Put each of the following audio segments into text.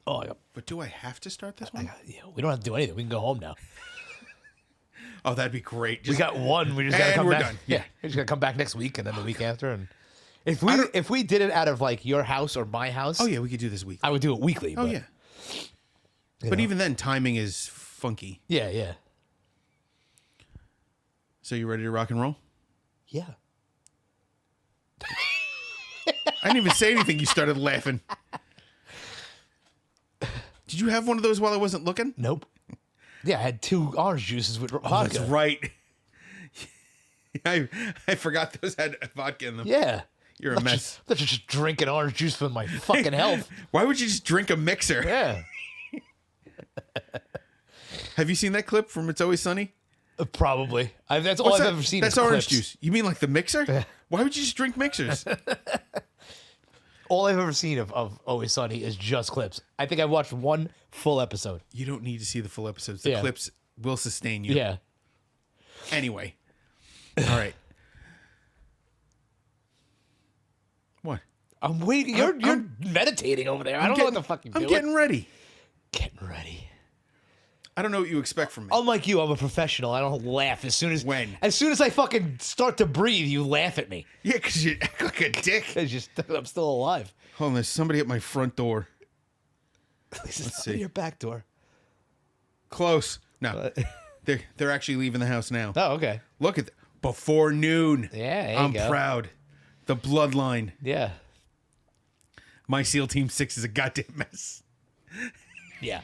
Oh, But do I have to start this one? we don't have to do anything. We can go home now. Oh, that'd be great. We got one. We just got to And come we're back. done. Yeah, we just got to come back next week and then the week after. And if we did it out of like your house or my house, Oh, yeah, we could do this week. I would do it weekly. Oh, but, yeah. But even then, timing is funky. yeah, yeah, So you ready to rock and roll? yeah. I didn't even say anything. You started laughing. Did you have one of those while I wasn't looking? Nope. Yeah, I had 2 orange juices with vodka. That's right. I forgot those had vodka in them. Yeah. You're a mess. Let's just drinking orange juice for my fucking health. Why would you just drink a mixer? Yeah. Have you seen that clip from It's Always Sunny? Probably. That's all I've ever seen. That's is orange clips. juice. You mean like the mixer? Why would you just drink mixers? All I've ever seen of Always Sunny is just clips. I think I watched 1 full episode. You don't need to see the full episodes. The clips will sustain you. Yeah. Anyway. All right. What? I'm waiting. You're meditating over there. I don't know what the fuck you're doing. I'm getting ready. Getting ready. I don't know what you expect from me. Unlike you, I'm a professional. I don't laugh as soon as I fucking start to breathe. You laugh at me. Yeah, because you act like a dick. I'm still alive. Hold on, there's somebody at my front door. Let's see your back door. Close. No, they're actually leaving the house now. Oh, okay. Look at before noon. Yeah, there I'm you go. proud. The bloodline. Yeah. My SEAL Team 6 is a goddamn mess. Yeah.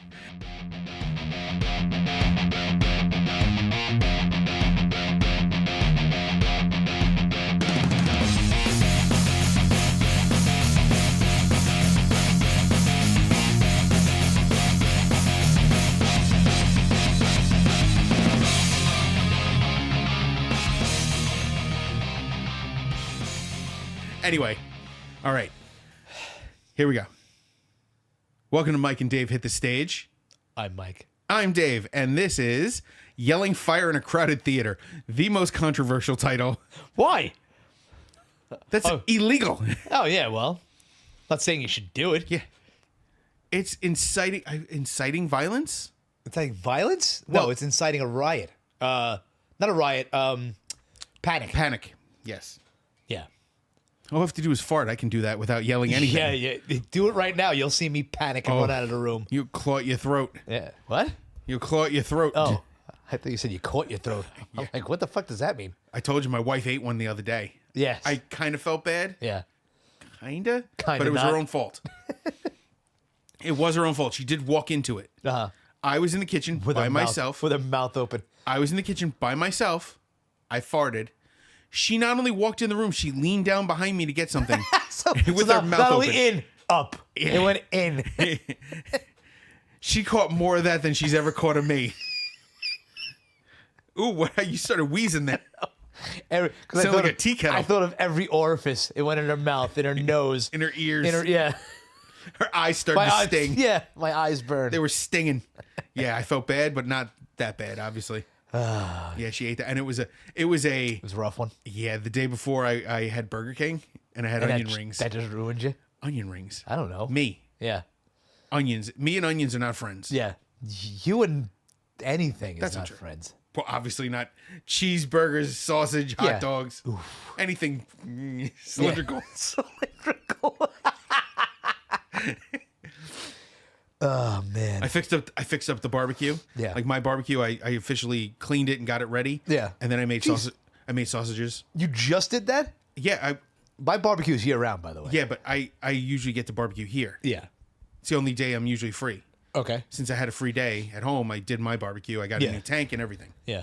Anyway, all right. Here we go. Welcome to Mike and Dave Hit the Stage. I'm Mike. I'm Dave, and this is Yelling Fire in a Crowded Theater, the most controversial title. Why? That's illegal. Oh, yeah, well, not saying you should do it. Yeah. It's inciting violence? Inciting violence? Well, no, it's inciting a riot. Not a riot, panic. Panic, yes. Yeah. All I have to do is fart. I can do that without yelling anything. Yeah. Do it right now. You'll see me panic and run out of the room. You claw at your throat. Yeah. What? You claw at your throat. Oh, I thought you said you caught your throat. I'm like, what the fuck does that mean? I told you my wife ate one the other day. Yes. I kind of felt bad. Yeah. Kinda? Kinda But it was not. her own fault. It was her own fault. She did walk into it. Uh-huh. I was in the kitchen by myself. With her mouth open. I was in the kitchen by myself. I farted. She not only walked in the room, she leaned down behind me to get something with her mouth not open. only in, up. Yeah. It went in. She caught more of that than she's ever caught of me. Ooh, what? You started wheezing there. Sound like a tea kettle. I thought of every orifice. It went in her mouth, in her nose, in her ears. yeah. Her eyes started to sting. Yeah, my eyes burned. They were stinging. Yeah, I felt bad, but not that bad, obviously. Yeah, she ate that, and it was a It was a rough one. Yeah, the day before I had Burger King and I had onion rings. That just ruined you. Onion rings. I don't know. Me. Yeah. Onions. Me and onions are not friends. Yeah. You and anything is That's not true. friends. Well, obviously not cheeseburgers, sausage, hot dogs, anything cylindrical. Yeah. Cylindrical. Oh man. I fixed up the barbecue. Yeah. Like my barbecue, I officially cleaned it and got it ready. Yeah. And then I made sausages. You just did that? Yeah, My barbecue is year round, by the way. yeah, but I usually get to barbecue here. Yeah. It's the only day I'm usually free. Okay. Since I had a free day at home, I did my barbecue. I got a new tank and everything. Yeah.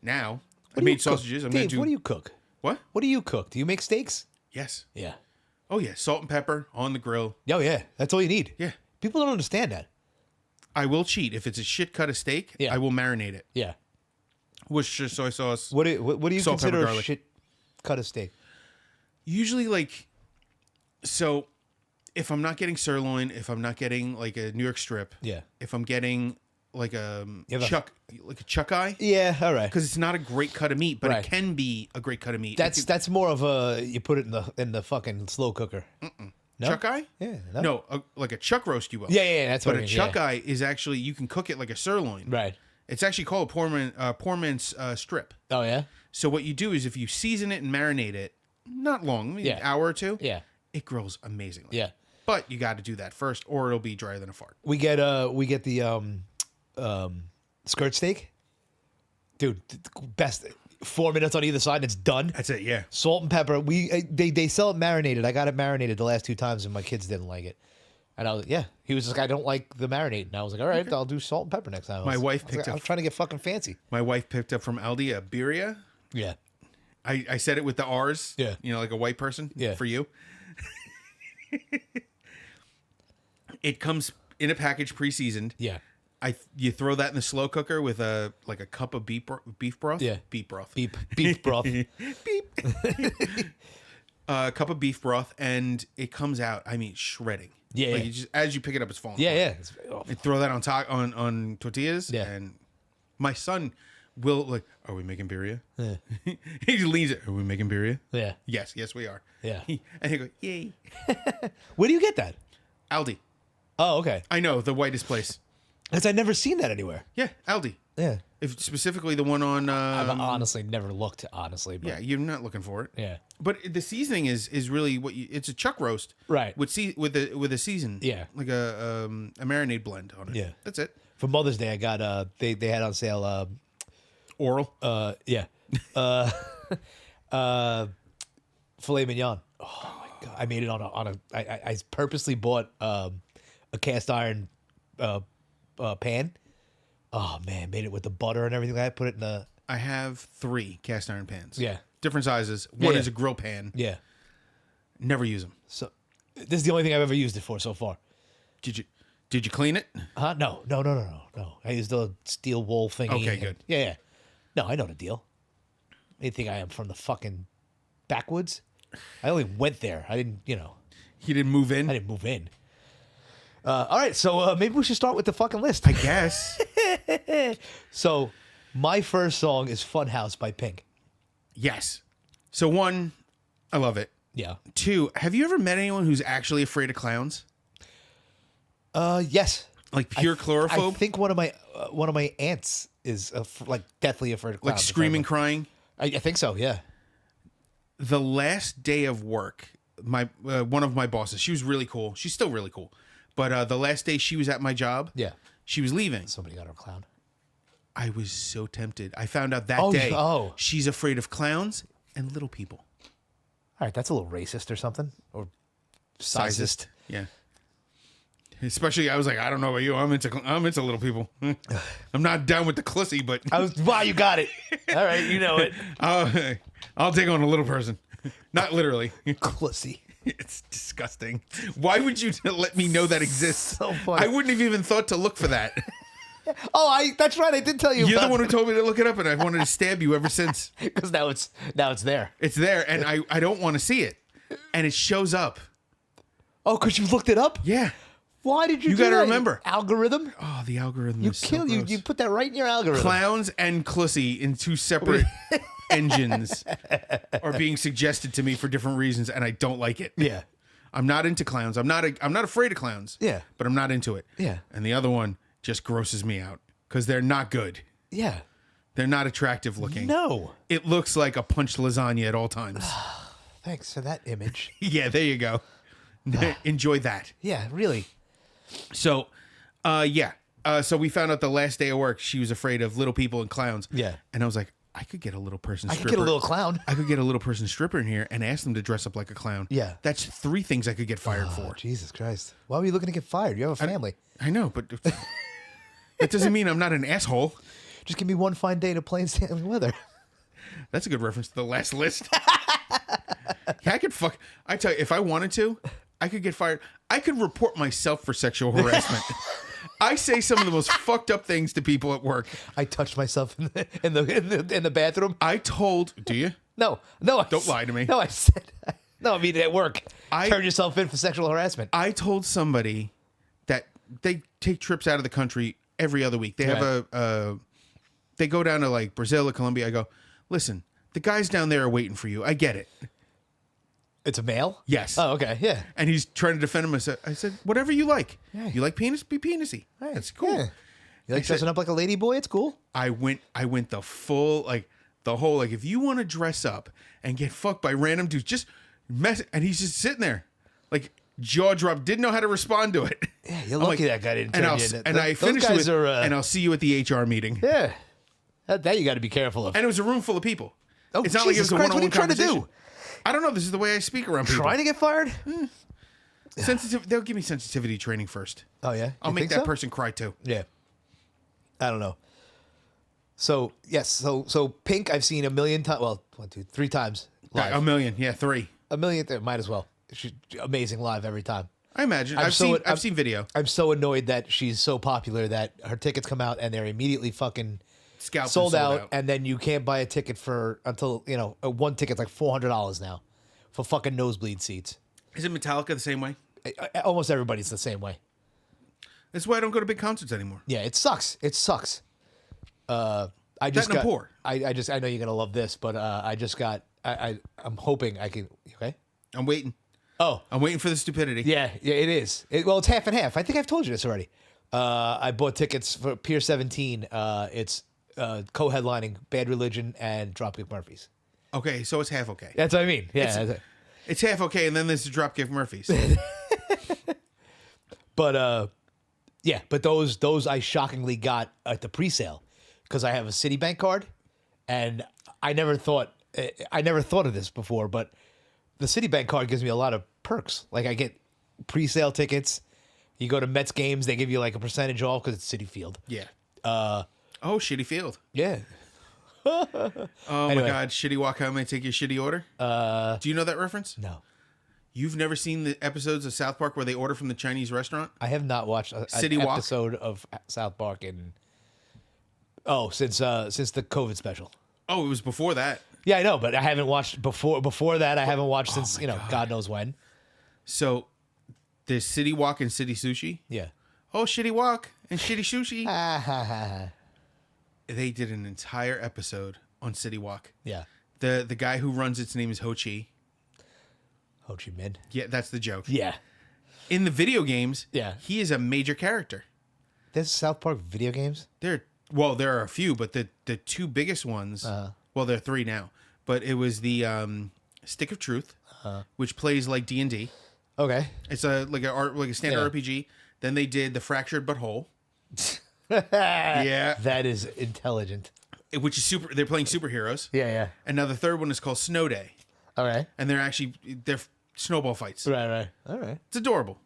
Now, I made sausages. I'm going to do... What do you cook? What? What do you cook? Do you make steaks? Yes. Yeah. Oh, yeah. Salt and pepper on the grill. Oh, yeah. That's all you need. Yeah. People don't understand that. I will cheat. If it's a shit cut of steak, I will marinate it. Yeah. Worcestershire soy sauce. What do you salt, consider pepper, a garlic. shit cut of steak? Usually, like... So, if I'm not getting sirloin, if I'm not getting, like, a New York strip... Yeah. If I'm getting, like, a chuck eye... Yeah, all right. Because it's not a great cut of meat, but Right. it can be a great cut of meat. That's more of a... You put it in the fucking slow cooker. No? Chuck eye? Yeah. No, like a chuck roast, you will. Yeah. That's what But I mean. a chuck eye is actually, you can cook it like a sirloin. Right. It's actually called a poor man's strip. Oh yeah. So what you do is if you season it and marinate it, not long, maybe an hour or two, Yeah. it grills amazingly. Yeah. But you got to do that first, or it'll be drier than a fart. We get the skirt steak, dude. Best 4 minutes on either side, and it's done. That's it, yeah. Salt and pepper. They sell it marinated. I got it marinated the last 2 times, and my kids didn't like it. And I was he was like, I don't like the marinade, and I was like, all right, I'll do salt and pepper next time. My wife I picked up. was trying to get fucking fancy. My wife picked up from Aldi a birria. Yeah. I said it with the R's. Yeah. You know, like a white person. Yeah. For you. It comes in a package pre-seasoned. Yeah. You throw that in the slow cooker with a cup of beef broth. Yeah. Beef broth. Beef broth. Beep. A cup of beef broth, and it comes out. I mean, shredding. Yeah. Like Yeah. you just, as you pick it up, it's falling. Yeah. apart. Yeah. And throw that on top on tortillas. Yeah. And my son will like, are we making birria? Yeah. He leans it. Are we making birria? Yeah. Yes, we are. Yeah. And he go, yay. Where do you get that? Aldi. Oh, okay. I know, the whitest place. Because I've never seen that anywhere. Yeah, Aldi. Yeah. If specifically the one on. I've honestly never looked. Honestly, but Yeah, you're not looking for it. yeah. But the seasoning is really what it's a chuck roast, Right. With a season, Yeah. like a marinade blend on it. Yeah. That's it. For Mother's Day, I got they had on sale Oral. yeah filet mignon. Oh my god! I made it on a. I purposely bought a cast iron pan. Oh man, made it with the butter and everything. I put it in the. I have 3 cast iron pans. Yeah. Different sizes. One Yeah. is a grill pan. Yeah. Never use them. So this is the only thing I've ever used it for so far. Did you clean it? Huh? No. I used a steel wool thingy. Okay, good. Yeah. No, I know the deal. You think I am from the fucking backwoods? I only went there. I didn't, You didn't move in? I didn't move in. All right, so maybe we should start with the fucking list. I guess. So, my first song is Funhouse by Pink. Yes. So 1, I love it. Yeah. 2, have you ever met anyone who's actually afraid of clowns? Yes. Like pure I chlorophobe? think one of my aunts is like deathly afraid of clowns. Like screaming, crying? I think so. Yeah. The last day of work, my one of my bosses, she was really cool. She's still really cool. But the last day she was at my job, Yeah. she was leaving. Somebody got her a clown. I was so tempted. I found out that Oh, day she's she's afraid of clowns and little people. All right, that's a little racist or something, or sizist. Yeah. Especially, I was like, I don't know about you. I'm into little people. I'm not down with the clussy, but Wow, you got it. All right, you know it. I'll take on a little person. Not literally. Clussy. It's disgusting. Why would you let me know that exists? So funny. I wouldn't have even thought to look for that. Oh, that's right. I did tell you. You're the about one who told me to look it up, and I've wanted to stab you ever since. because now it's there. It's there, and I don't want to see it. And it shows up. Oh, because you looked it up. Yeah. Why did you? You got to remember. Algorithm. Oh, the algorithm You is kill so you. gross. You put that right in your algorithm. Clowns and Clussy in 2 separate engines are being suggested to me for different reasons, and I don't like it. Yeah. I'm not into clowns. I'm not afraid of clowns. Yeah. But I'm not into it. Yeah. And the other one just grosses me out because they're not good. Yeah. They're not attractive looking. No. It looks like a punched lasagna at all times. Thanks for that image. Yeah, there you go. Enjoy that. Yeah, really. So, so we found out the last day of work, she was afraid of little people and clowns. Yeah. And I was like, I could get a little person I stripper. could get a little clown. I could get a little person stripper in here and ask them to dress up like a clown. Yeah. That's 3 things I could get fired Oh, for. Jesus Christ. Why were you looking to get fired? You have a family. I know, but that doesn't mean I'm not an asshole. Just give me one fine day to plain sailing weather. That's a good reference to the last list. Yeah, I tell you, if I wanted to, I could get fired. I could report myself for sexual harassment. I say some of the most fucked up things to people at work. I touched myself in the bathroom. I told, do you? No. Don't lie to me. No, I said no. I mean at work. I- Turn yourself in for sexual harassment. I told somebody that they take trips out of the country every other week. They have they go down to like Brazil or Colombia. I go, listen, the guys down there are waiting for you. I get it. It's a male? Yes. Oh, okay. Yeah. And he's trying to defend him. I said, whatever you like. Yeah. You like penis? Be penisy. Right. That's cool. Yeah. You like dressing up like a lady boy? It's cool. I went the full, like, the whole, like, if you want to dress up and get fucked by random dudes, just mess. And he's just sitting there, like, jaw dropped, didn't know how to respond to it. Yeah, you're lucky that guy didn't turn you into. And I finished with, and I'll see you at the HR meeting. Yeah. That you got to be careful of. And it was a room full of people. Oh, it's not like it was a Christ, one-on-one what are you trying to conversation. do? I don't know. This is the way I speak around people. Trying to get fired? They'll give me sensitivity training first. Oh, yeah? I'll You make think that so? person cry too. Yeah. I don't know. So, yes. So Pink, I've seen a million times. Well, 1, 2, 3 times live. A million. Yeah, 3. A million. Might as well. She's amazing live every time. I imagine. I'm I've so- seen video. I'm so annoyed that she's so popular that her tickets come out and they're immediately fucking Scalped and sold out, and then you can't buy a ticket until one ticket's like $400 now for fucking nosebleed seats. Is it Metallica the same way? Almost everybody's the same way. That's why I don't go to big concerts anymore. Yeah, it sucks. It sucks. I just That and got. I'm poor. I know you're gonna love this, but I just got. I'm hoping I can. Okay. I'm waiting. Oh. I'm waiting for the stupidity. Yeah, it is. Well, it's half and half. I think I've told you this already. I bought tickets for Pier 17. It's co-headlining Bad Religion and Dropkick Murphys. Okay, so it's half okay. That's what I mean. Yeah. It's half okay, and then there's the Dropkick Murphys. But yeah, but those I shockingly got at the pre-sale because I have a Citibank card, and I never thought of this before, but the Citibank card gives me a lot of perks. Like I get pre-sale tickets. You go to Mets games, they give you like a percentage off because it's Citi Field. Yeah. Oh, shitty field. Yeah. Oh Anyway. my God, shitty walk home and take your shitty order. Do you know that reference? No, You've never seen the episodes of South Park where they order from the Chinese restaurant? I have not watched City an Walk? episode of South Park since the COVID special. Oh, it was before that. Yeah, I know, but I haven't watched before that. I haven't watched since God knows when. So there's City Walk and City Sushi. Yeah. Oh, shitty walk and shitty sushi. Yeah. They did an entire episode on City Walk. Yeah. The guy who runs its name is Ho Chi. Ho Chi Minh. Yeah, that's the joke. Yeah. In the video games, Yeah. he is a major character. There's South Park video games. There are a few, but the 2 biggest ones. Well, there are 3 now, but it was the Stick of Truth, which plays like D&D. Okay. It's like a standard RPG. Then they did the Fractured But Whole. Yeah, That is intelligent. which is super. They're playing superheroes. Yeah. And now the third one is called Snow Day, All right. and they're snowball fights. Right. All right. It's adorable.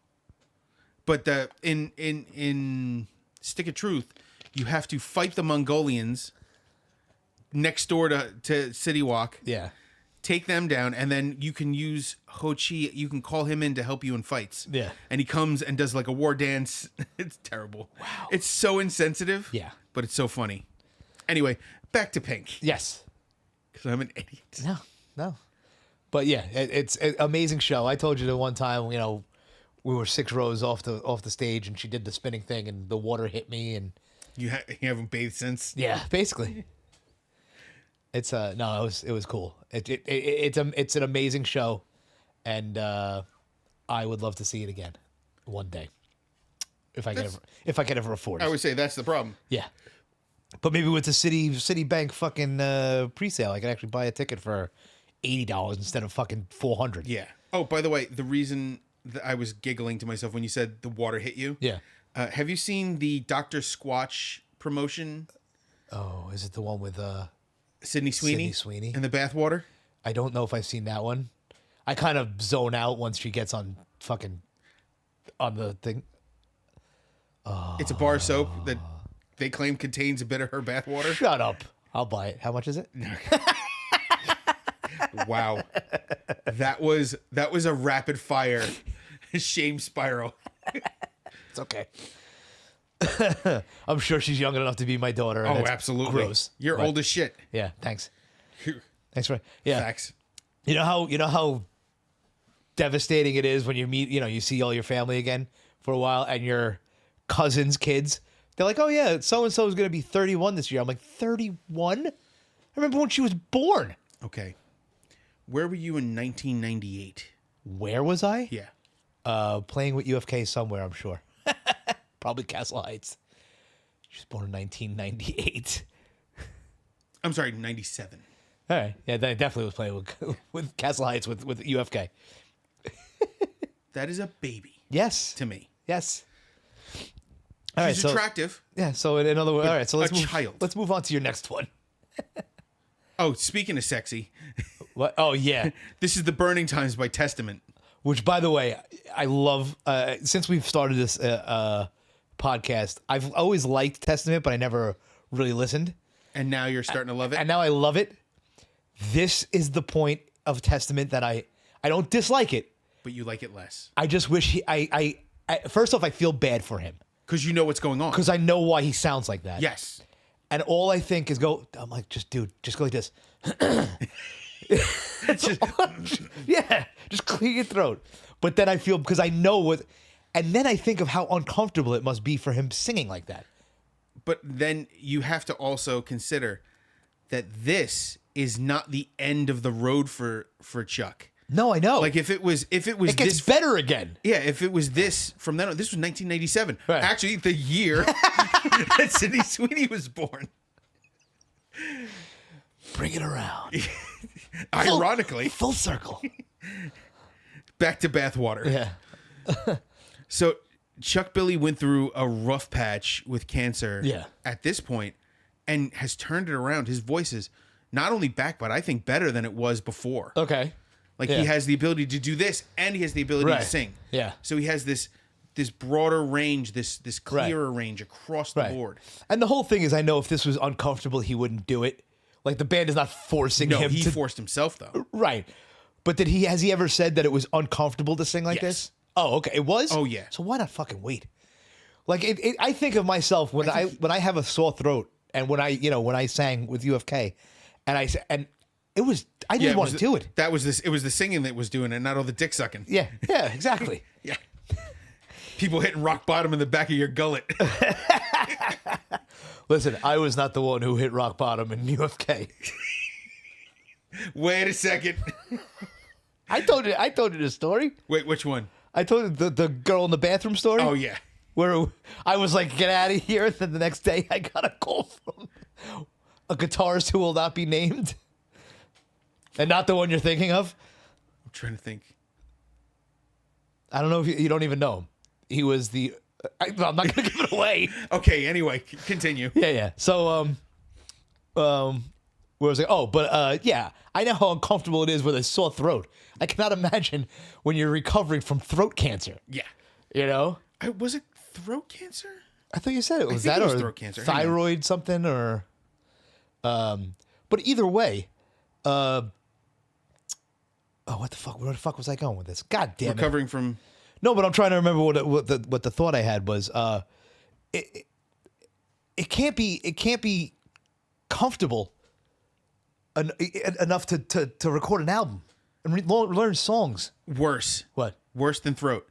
But in Stick of Truth, you have to fight the Mongolians next door to City Walk. Yeah. Take them down, and then you can use Ho Chi. You can call him in to help you in fights. Yeah. And he comes and does like a war dance. It's terrible. Wow. It's so insensitive. Yeah. But it's so funny. Anyway, back to Pink. Yes. Because I'm an idiot. No. But yeah, it's an amazing show. I told you the one time, we were 6 rows off the stage, and she did the spinning thing, and the water hit me, and You haven't bathed since? yeah, basically. It's no, it was cool. It's an amazing show, and I would love to see it again one day, if I could ever afford it. I would say that's the problem. Yeah, but maybe with the Citibank fucking pre-sale, I could actually buy a ticket for $80 instead of fucking $400. Yeah. Oh, by the way, the reason that I was giggling to myself when you said the water hit you. Yeah. Have you seen the Dr. Squatch promotion? Oh, is it the one with Sydney Sweeney? Sydney Sweeney? And the bathwater? I don't know if I've seen that one. I kind of zone out once she gets on the thing. It's a bar soap that they claim contains a bit of her bathwater. Shut up. I'll buy it. How much is it? Wow. That was a rapid fire shame spiral. It's okay. I'm sure she's young enough to be my daughter. And Oh, it's absolutely. Gross. You're But, old as shit. Yeah. Thanks. For yeah. Facts. You know how devastating it is when you meet, you see all your family again for a while, and your cousins' kids. They're like, oh yeah, so and so is gonna be 31 this year. I'm like, 31? I remember when she was born. Okay. Where were you in 1998? Where was I? Yeah. Playing with UFK somewhere, I'm sure. Probably Castle Heights. She was born in 1998. I'm sorry, 97. All right. Yeah, I definitely was playing with Castle Heights with UFK. That is a baby Yes. to me. Yes. All right. She's So attractive. yeah. So in other words, all right. So a child. Let's move on to your next one. Oh, speaking of sexy, What? Oh yeah. this is The Burning Times by Testament. Which, by the way, I love. Since we've started this podcast, I've always liked Testament, but I never really listened. And now you're starting to love it? And now I love it. This is the point of Testament that I don't dislike it. But you like it less. I just wish I first off, I feel bad for him Because you know what's going on. because I know why he sounds like that. Yes. And all I think is I'm like, just dude, just go like this. Yeah, just clear your throat. But then I feel, because I know what, and then I think of how uncomfortable it must be for him singing like that. But then you have to also consider that this is not the end of the road for Chuck. No, I know. Like if it was it gets this better again. yeah, if it was this from then on, this was 1997. Right. Actually, the year that Sydney Sweeney was born. Bring it around. Ironically, Full circle. back to bathwater. Yeah. So Chuck Billy went through a rough patch with cancer Yeah. at this point and has turned it around. His voice is not only back, but I think better than it was before. Okay. Like Yeah. he has the ability to do this and he has the ability Right. to sing. Yeah. So he has this broader range, this clearer range across the board. And the whole thing is, I know if this was uncomfortable, he wouldn't do it. Like the band is not forcing No, him he to. forced himself though. Right. But has he ever said that it was uncomfortable to sing like Yes. this? Oh, okay. It was? Oh, yeah. So why not fucking wait? Like I think of myself when I have a sore throat and when I sang with UFK and it was I didn't want to do it. That was this. It was the singing that was doing it, not all the dick sucking. Yeah, exactly. Yeah. People hitting rock bottom in the back of your gullet. Listen, I was not the one who hit rock bottom in UFK. Wait a second. I told you this story. Wait, which one? I told you the girl in the bathroom story. Oh yeah. Where I was like, get out of here. And then the next day I got a call from a guitarist who will not be named. And not the one you're thinking of. I'm trying to think. I don't know if you don't even know him. He was I'm not going to give it away. Okay, anyway, continue. Yeah. So, where was I? Oh, but yeah, I know how uncomfortable it is with a sore throat. I cannot imagine when you're recovering from throat cancer. Yeah. You know? Was it throat cancer? I thought you said it was think that it was or throat cancer. Hang on. thyroid something or but either way, what the fuck? Where the fuck was I going with this? God damn it! Recovering from. No, but I'm trying to remember what the thought I had was. It can't be comfortable enough to record an album and learn songs. Worse. What? Worse than throat.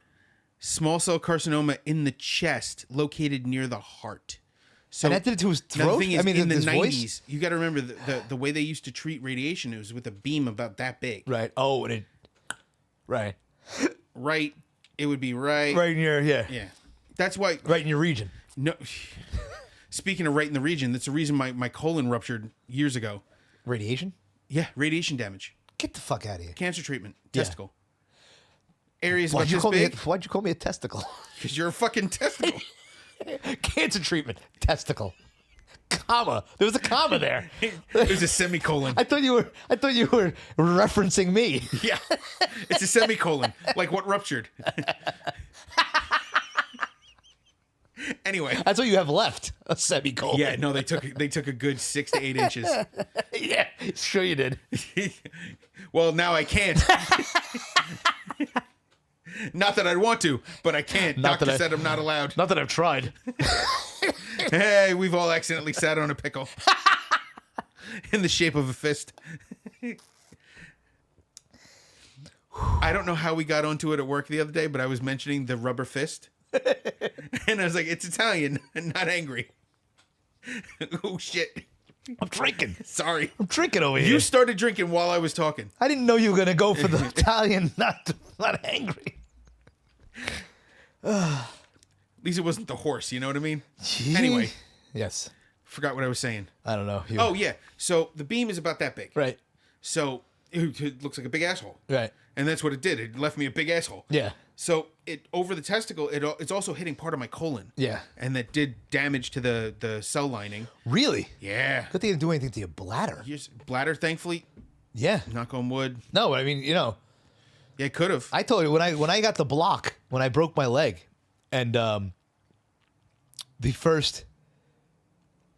Small cell carcinoma in the chest, located near the heart. So And that did it to his now throat. the thing is, in the his 90s, voice? you got to remember the way they used to treat radiation. It was with a beam about that big. Right. Oh, and it. Right. Right. It would be right. Right in your Yeah. That's why. Right in your region. No. Speaking of right in the region, that's the reason my colon ruptured years ago. Radiation. Yeah, radiation damage, Get the fuck out of here. cancer treatment, Yeah. testicle. Areas Why'd about you this call big why'd you call me a testicle? because you're a fucking testicle. Cancer treatment. Testicle. Comma. There was a comma there. There's a semicolon. I thought you were referencing me. Yeah, it's a semicolon. Like what ruptured? Anyway. That's what you have left. A semicolon. Yeah, no, they took a good 6 to 8 inches. Yeah. Sure you did. Well, now I can't. Not that I'd want to, but I can't. Not that Doctor I- said I'm not allowed. Not that I've tried. Hey, we've all accidentally sat on a pickle in the shape of a fist. I don't know how we got onto it at work the other day, but I was mentioning the rubber fist. And I was like, it's Italian, not angry. Oh, shit. I'm drinking. Sorry. I'm drinking over here. You started drinking while I was talking. I didn't know you were going to go for the Italian, not angry. At least it wasn't the horse, you know what I mean? Gee. Anyway. Yes. Forgot what I was saying. I don't know. Oh, yeah. So the beam is about that big. Right. So it looks like a big asshole. Right. And that's what it did. It left me a big asshole. Yeah. So it over the testicle, it's also hitting part of my colon. Yeah. And that did damage to the cell lining. Really? Yeah. Good thing it didn't do anything to your bladder. Bladder, thankfully, Yeah. knock on wood. No, I mean, Yeah, it could have. I told you when I got the block, when I broke my leg, and the first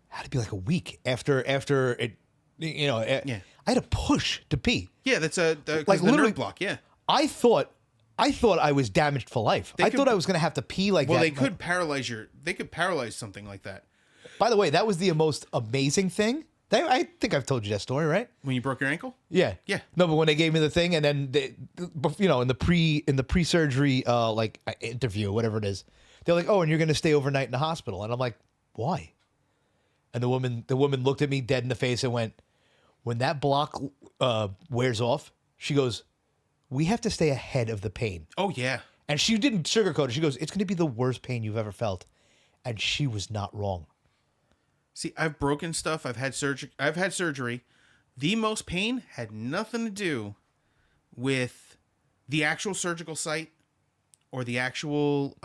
had to be like a week after it, I had to push to pee. Yeah, that's the literally nerve block. Yeah. I thought I was damaged for life. I thought I was gonna have to pee like that. Well, they could paralyze something like that. By the way, that was the most amazing thing. I think I've told you that story, right? When you broke your ankle? Yeah. Yeah. No, but when they gave me the thing, and then in the pre-surgery interview, whatever it is, they're like, "Oh, and you're gonna stay overnight in the hospital," and I'm like, "Why?" And the woman looked at me dead in the face and went, "When that block wears off," she goes, "we have to stay ahead of the pain." Oh, yeah. And she didn't sugarcoat it. She goes, "It's going to be the worst pain you've ever felt," and she was not wrong. See, I've broken stuff. I've had surgery. The most pain had nothing to do with the actual surgical site or the actual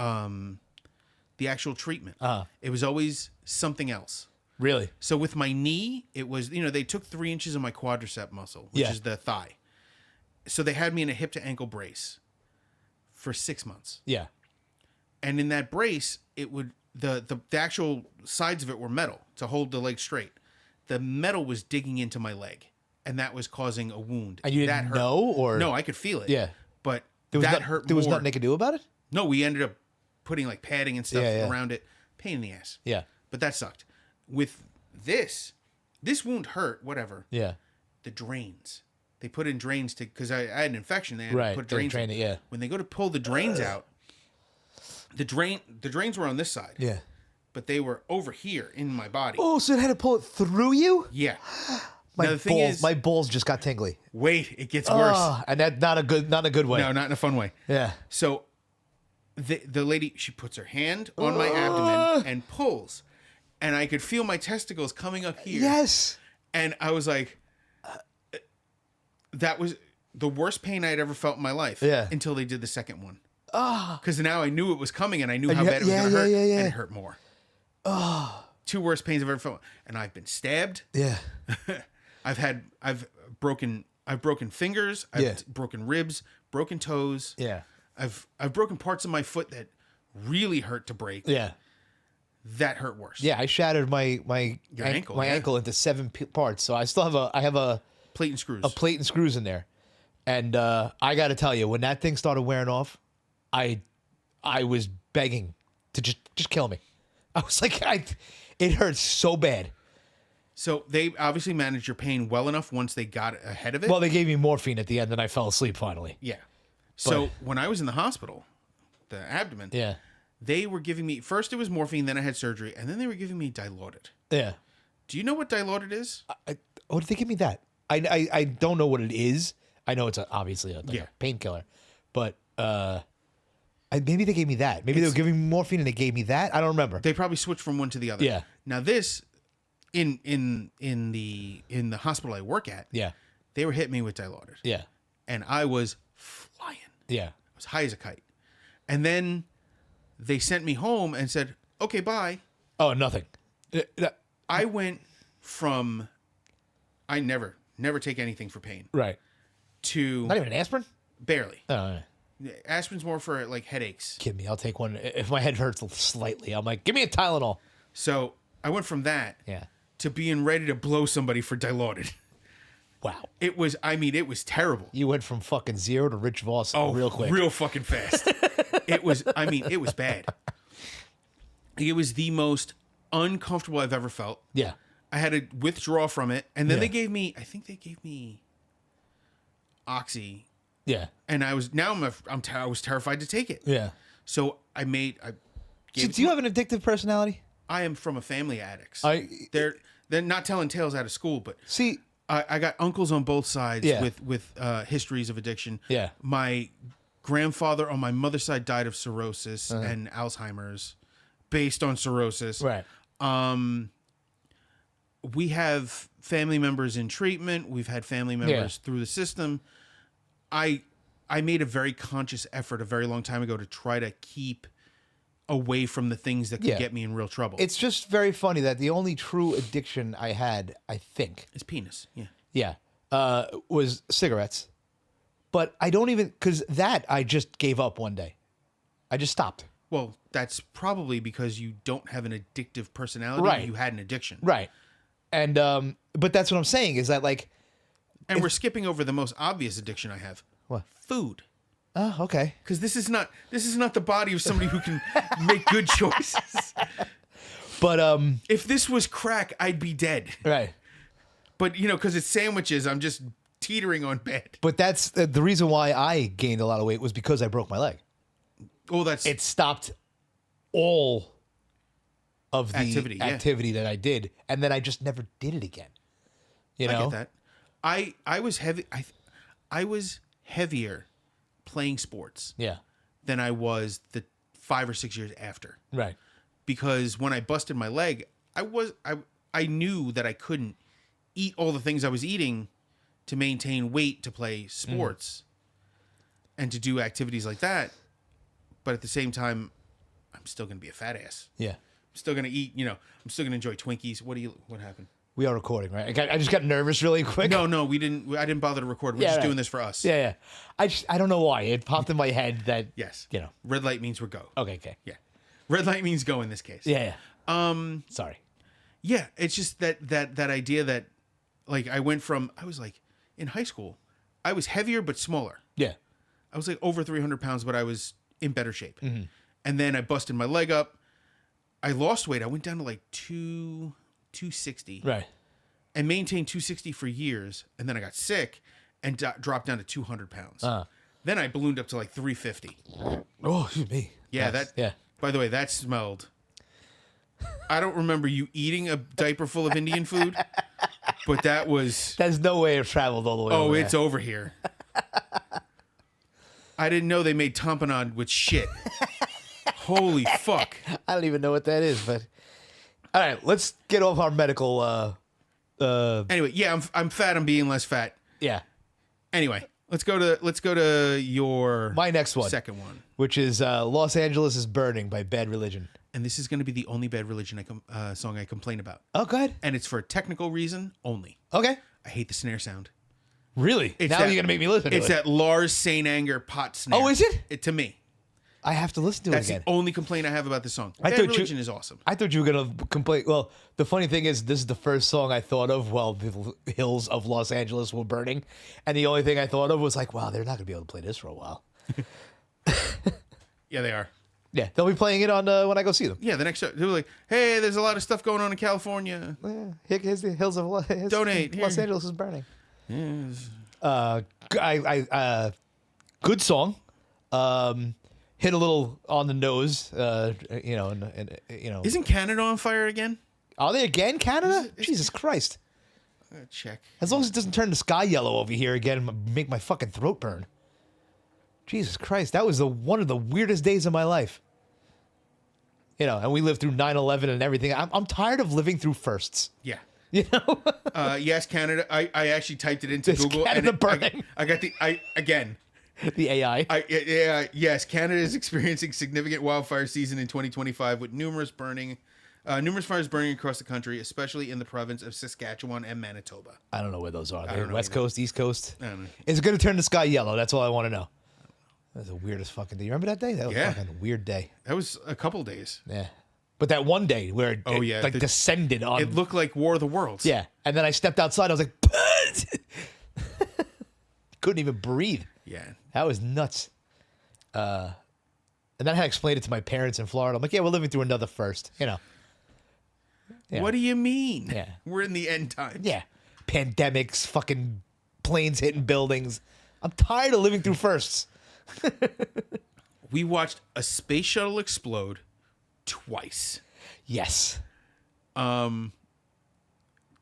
treatment. It was always something else. Really? So with my knee, it was, they took 3 inches of my quadricep muscle, which is the thigh. So they had me in a hip to ankle brace for 6 months. Yeah. And in that brace, it would, the actual sides of it were metal to hold the leg straight. The metal was digging into my leg, and that was causing a wound. And you didn't know, or no? I could feel it. Yeah, but hurt. There was more. nothing they could do about it. No, we ended up putting like padding and stuff around it. Pain in the ass. Yeah, but that sucked. With this wound hurt. Whatever. Yeah. The drains. They put in drains because I had an infection. They had to put drains. Drain it. Yeah. When they go to pull the drains out, the drains were on this side. Yeah. But they were over here in my body. Oh, so it had to pull it through you? Yeah. My balls just got tingly. Wait, it gets worse. And that's not a good way. No, not in a fun way. Yeah. So the lady, she puts her hand on my abdomen and pulls, and I could feel my testicles coming up here. Yes. And I was like, that was the worst pain I had ever felt in my life. Yeah. Until they did the second one. Because now I knew it was coming, and I knew how bad it was going to hurt, and it hurt more. Two worst pains I've ever felt, and I've been stabbed. Yeah. I've broken fingers. I've broken ribs, broken toes. Yeah. I've broken parts of my foot that really hurt to break. Yeah. That hurt worse. Yeah, I shattered my ankle into 7 parts, so I still have a plate and screws. A plate and screws in there, and I got to tell you, when that thing started wearing off, I was begging to just kill me. I was like, it hurts so bad. So they obviously managed your pain well enough once they got ahead of it. Well, they gave me morphine at the end, and I fell asleep finally. Yeah. So when I was in the hospital, the abdomen, they were giving me, first it was morphine, then I had surgery, and then they were giving me Dilaudid. Yeah. Do you know what Dilaudid is? Oh, did they give me that? I don't know what it is. I know it's obviously a painkiller, but maybe they gave me that. Maybe they were giving me morphine and they gave me that. I don't remember. They probably switched from one to the other. Yeah. Now this, in the hospital I work at, they were hitting me with Dilaudid. Yeah. And I was flying. Yeah. I was high as a kite. And then they sent me home and said, "Okay, bye." Oh, nothing. I went from I never take anything for pain. Right. To not even an aspirin? Barely. Oh. Aspirin's more for like headaches. Kid me, I'll take one if my head hurts slightly. I'm like, give me a Tylenol. So I went from that to being ready to blow somebody for Dilaudid. Wow. It was terrible. You went from fucking 0 to Rich Voss real quick. Real fucking fast. It was bad. It was the most uncomfortable I've ever felt. Yeah. I had to withdraw from it. And then I think they gave me Oxy. Yeah. And I was terrified to take it. Yeah. So do you have an addictive personality? I am from a family of addicts. They're not telling tales out of school, but See, I got uncles on both sides Yeah. with histories of addiction. Yeah. My grandfather on my mother's side died of cirrhosis and Alzheimer's based on cirrhosis. right. We have family members in treatment. We've had family members through the system. I made a very conscious effort a very long time ago to try to keep away from the things that could Yeah. get me in real trouble. It's just very funny that the only true addiction I had, I think, It's penis. yeah, was cigarettes. But I don't even, because that I just gave up one day. I just stopped. Well, that's probably because you don't have an addictive personality. Right. You had an addiction. Right. And, but that's what I'm saying is that like, And we're skipping over the most obvious addiction I have. what? Food. Oh, okay. Because this is not the body of somebody who can make good choices. But, If this was crack, I'd be dead. right. But because it's sandwiches, I'm just teetering on bed. But that's the reason why I gained a lot of weight was because I broke my leg. Oh, that's It stopped all of the Activity, activity, yeah. that I did, and then I just never did it again. You know? I get that. I was heavy. I was heavier playing sports Yeah. than I was the 5 or 6 years after. Right. Because when I busted my leg, I knew that I couldn't eat all the things I was eating to maintain weight to play sports and to do activities like that. But at the same time, I'm still going to be a fat ass. Yeah. I'm still going to eat, I'm still going to enjoy Twinkies. What happened? We are recording, right? I just got nervous really quick. No, I didn't bother to record. We're Yeah, just right. doing this for us. Yeah, yeah. I don't know why. It popped in my head that, Yes. you know. Red light means we're go. Okay. Yeah. Red light means go in this case. Yeah. Sorry. Yeah, it's just that idea that like I was like in high school, I was heavier but smaller. Yeah. I was like over 300 pounds, but I was in better shape. Mm-hmm. And then I busted my leg up. I lost weight. I went down to like 260 Right. and maintained 260 for years. And then I got sick and dropped down to 200 pounds. Then I ballooned up to like 350. Oh, excuse me. Yeah, Nice. that. Yeah. By the way, that smelled. I don't remember you eating a diaper full of Indian food, but that was. There's no way it traveled all the way Oh, over it's there. over here. I didn't know they made tamponade with shit. Holy fuck. I don't even know what that is, but all right, let's get off our medical Anyway, yeah, I'm fat. I'm being less fat. yeah. Anyway, let's go to your My next one. second one. Which is Los Angeles is Burning by Bad Religion. And this is going to be the only Bad Religion song I complain about. Oh, go ahead. And it's for a technical reason only. Okay. I hate the snare sound. Really? It's Now that- you're gonna make me listen to It's it. that Lars St. Anger pot snare. Oh, is it? To me. I have to listen to That's it again. the only complaint I have about the song. I Bad thought you- Religion is awesome. I thought you were gonna complain. Well, the funny thing is, this is the first song I thought of while the hills of Los Angeles were burning, and the only thing I thought of was like, wow, they're not gonna be able to play this for a while. Yeah, they are. Yeah, they'll be playing it on when I go see them. Yeah, the next show, they were like, hey, there's a lot of stuff going on in California. Yeah, here's the hills of Donate, Los here. Angeles is burning. Yes. Good song. Hit a little on the nose. And Isn't Canada on fire again? are they again Canada? Jesus Christ! Check. As long as it doesn't turn the sky yellow over here again and make my fucking throat burn. Jesus Christ, that was one of the weirdest days of my life. And we lived through 9/11 and everything. I'm tired of living through firsts. Yeah. You know? Yes, Canada. I actually typed it into It's Google. Canada and burning. I got again. The AI. Yes, Canada is experiencing significant wildfire season in 2025 with numerous fires burning across the country, especially in the province of Saskatchewan and Manitoba. I don't know where those are. don't They're know West either. Coast, East Coast. I don't know. Is it going to turn the sky yellow? That's all I want to know. That's the weirdest fucking day. You remember that day? That was Yeah. a fucking weird day. That was a couple days. Yeah. But that one day where it, Oh, yeah. descended on. It looked like War of the Worlds. Yeah. And then I stepped outside. I was like, couldn't even breathe. Yeah. That was nuts. And then I had to explain it to my parents in Florida. I'm like, yeah, we're living through another first. Yeah. What do you mean? Yeah. We're in the end times. Yeah. Pandemics, fucking planes hitting buildings. I'm tired of living through firsts. We watched a space shuttle explode twice. Yes.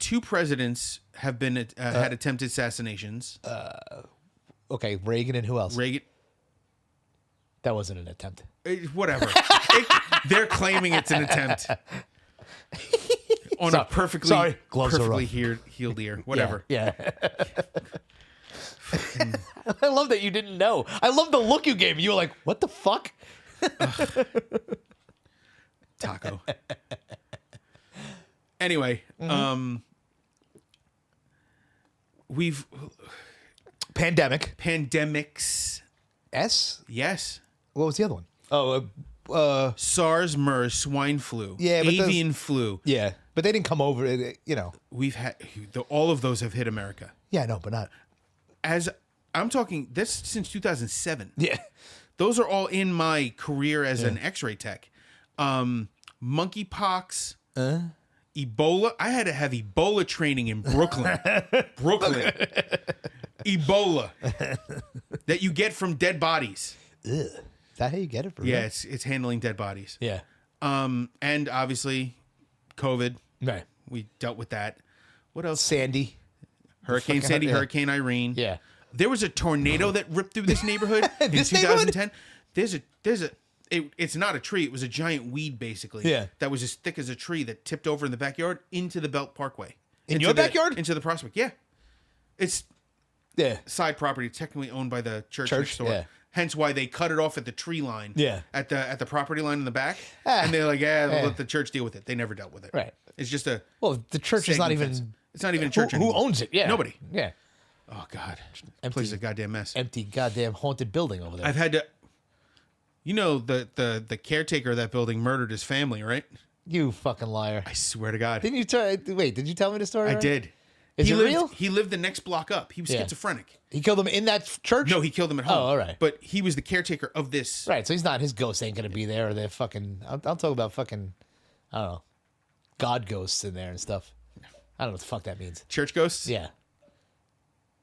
2 presidents have been had attempted assassinations. Okay, Reagan and who else? Reagan, That wasn't an attempt. whatever. They're claiming it's an attempt on a Sorry. Gloves are perfectly rough. healed ear. Whatever. Yeah. I love that you didn't know. I love the look you gave me. You were like, "What the fuck?" Taco. Anyway, we've pandemics. S. Yes. What was the other one? Oh, SARS, MERS, swine flu, Yeah, but avian flu. yeah, but they didn't come over. You know. We've had all of those have hit America. Yeah, no, but not. As I'm talking, this since 2007. Yeah. Those are all in my career as an X-ray tech. Monkeypox, Ebola. I had to have Ebola training in Brooklyn. Ebola that you get from dead bodies. Ugh. Is that how you get it? For Yeah, real? it's handling dead bodies. Yeah. And obviously, COVID. Right. We dealt with that. What else? Sandy. Hurricane Sandy, yeah. Hurricane Irene. Yeah. There was a tornado that ripped through this neighborhood in This 2010. It's not a tree. It was a giant weed, basically. Yeah. That was as thick as a tree that tipped over in the backyard into the Belt Parkway. In Into your the- backyard? Into the Prospect. Yeah. It's Yeah. side property, technically owned by the church next door. Yeah. Hence why they cut it off at the tree line. Yeah. At the property line in the back. Ah. And they're like, they'll let the church deal with it. They never dealt with it. Right. It's just a Well, the church is not sagging even. fence. It's not even a church Who anymore. owns it? Yeah. Nobody. Yeah. Oh God. Empty. Place is a goddamn mess. Empty, goddamn haunted building over there. I've had to. You know the caretaker of that building murdered his family, right? You fucking liar. I swear to God, Didn't you try? Wait, did you tell me the story? I already? did. Is he it lived, real? He lived the next block up. He was Yeah. schizophrenic. He killed him in that church? No, he killed him at home. Oh, all right. But he was the caretaker of this. Right, so he's not, his ghost ain't going to be there, or they're fucking, I'll talk about fucking, I don't know, God ghosts in there and stuff. I don't know what the fuck that means. Church ghosts. Yeah.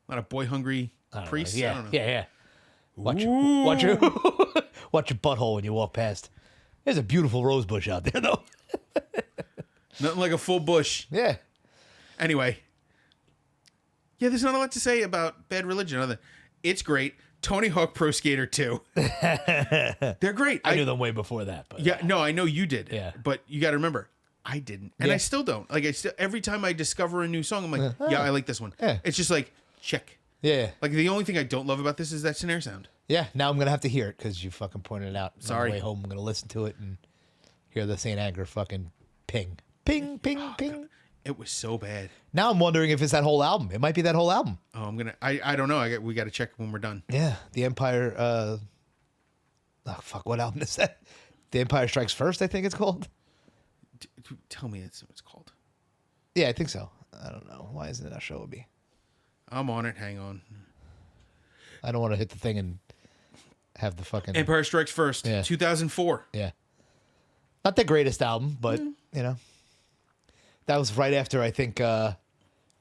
Not a boy hungry I don't know. priest. Yeah, I don't know. yeah. Watch your watch your butthole when you walk past. There's a beautiful rose bush out there, though. Nothing like a full bush. Yeah. Anyway. Yeah, there's not a lot to say about Bad Religion other than it's great. Tony Hawk Pro Skater 2. They're great. I knew them way before that. But Yeah, no, I know you did. Yeah. But you got to remember, I didn't, and Yeah. I still don't. Like, every time I discover a new song, I'm like, yeah, I like this one. Yeah. It's just like check. Yeah. Like the only thing I don't love about this is that snare sound. Yeah, now I'm going to have to hear it because you fucking pointed it out. Sorry. On the way home, I'm going to listen to it and hear the St. Anger fucking ping. Ping, ping, ping. It was so bad. Now I'm wondering if it's that whole album. It might be that whole album. Oh, I don't know. We got to check when we're done. Yeah, the Empire. Oh fuck, what album is that? The Empire Strikes First, I think it's called. Tell me it's called. Yeah, I think so. I don't know. Why isn't it a show with me? I'm on it. Hang on. I don't want to hit the thing and have the fucking Empire Strikes First. Yeah. 2004. Yeah. Not the greatest album, but you know, that was right after I think.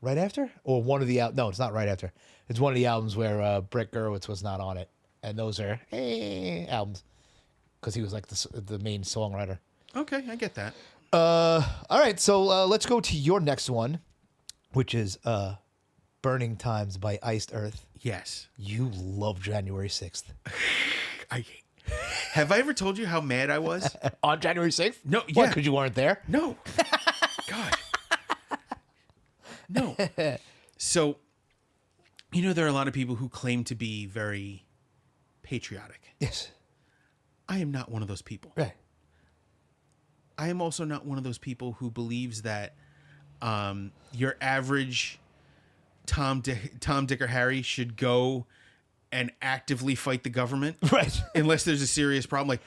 Right after or one of the no, it's not right after. It's one of the albums where Brett Gurewitz was not on it, and those are albums because he was like the main songwriter. Okay, I get that. All right, so let's go to your next one, which is "Burning Times" by Iced Earth. Yes. You love January 6th. Have I ever told you how mad I was? On January 6th? No, What, yeah. because you weren't there? No. God. No. So, you know, there are a lot of people who claim to be very patriotic. Yes. I am not one of those people. Right. I am also not one of those people who believes that your average Tom, Dick, or Harry should go and actively fight the government. Right. Unless there's a serious problem. Like,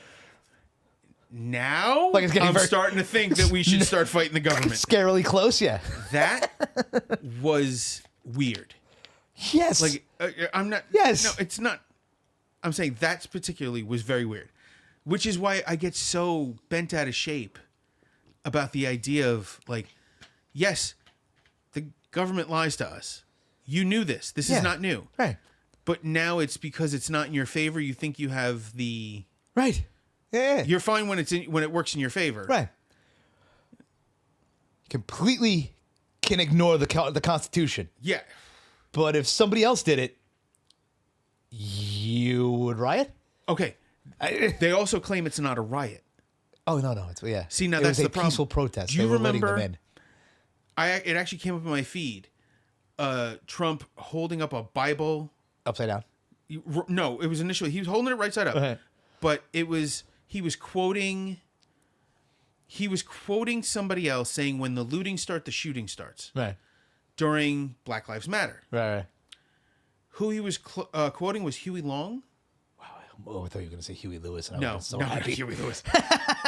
now Like it's getting I'm very- starting to think that we should start fighting the government. Scarily close, yeah. That was weird. Yes. Like, I'm not. Yes. No, it's not. I'm saying that particularly was very weird, which is why I get so bent out of shape about the idea of like, yes, the government lies to us. You knew this. This Yeah. is not new. Right. But now it's because it's not in your favor. You think you have the. Right. Yeah. You're fine when when it works in your favor. Right. Completely can ignore the Constitution. Yeah. But if somebody else did it, you would riot? Okay. They also claim it's not a riot. Oh, no. It's, yeah. See, now it that's was the a problem. peaceful protest. Do you They were letting remember? them in. It actually came up in my feed. Trump holding up a Bible. Upside down? No, it was initially, he was holding it right side up. Okay. But he was quoting somebody else saying, when the looting starts, the shooting starts. Right. During Black Lives Matter. Right. Who he was quoting was Huey Long. Oh, I thought you were going to say Huey Lewis. And I No, was so not happy. Huey Lewis.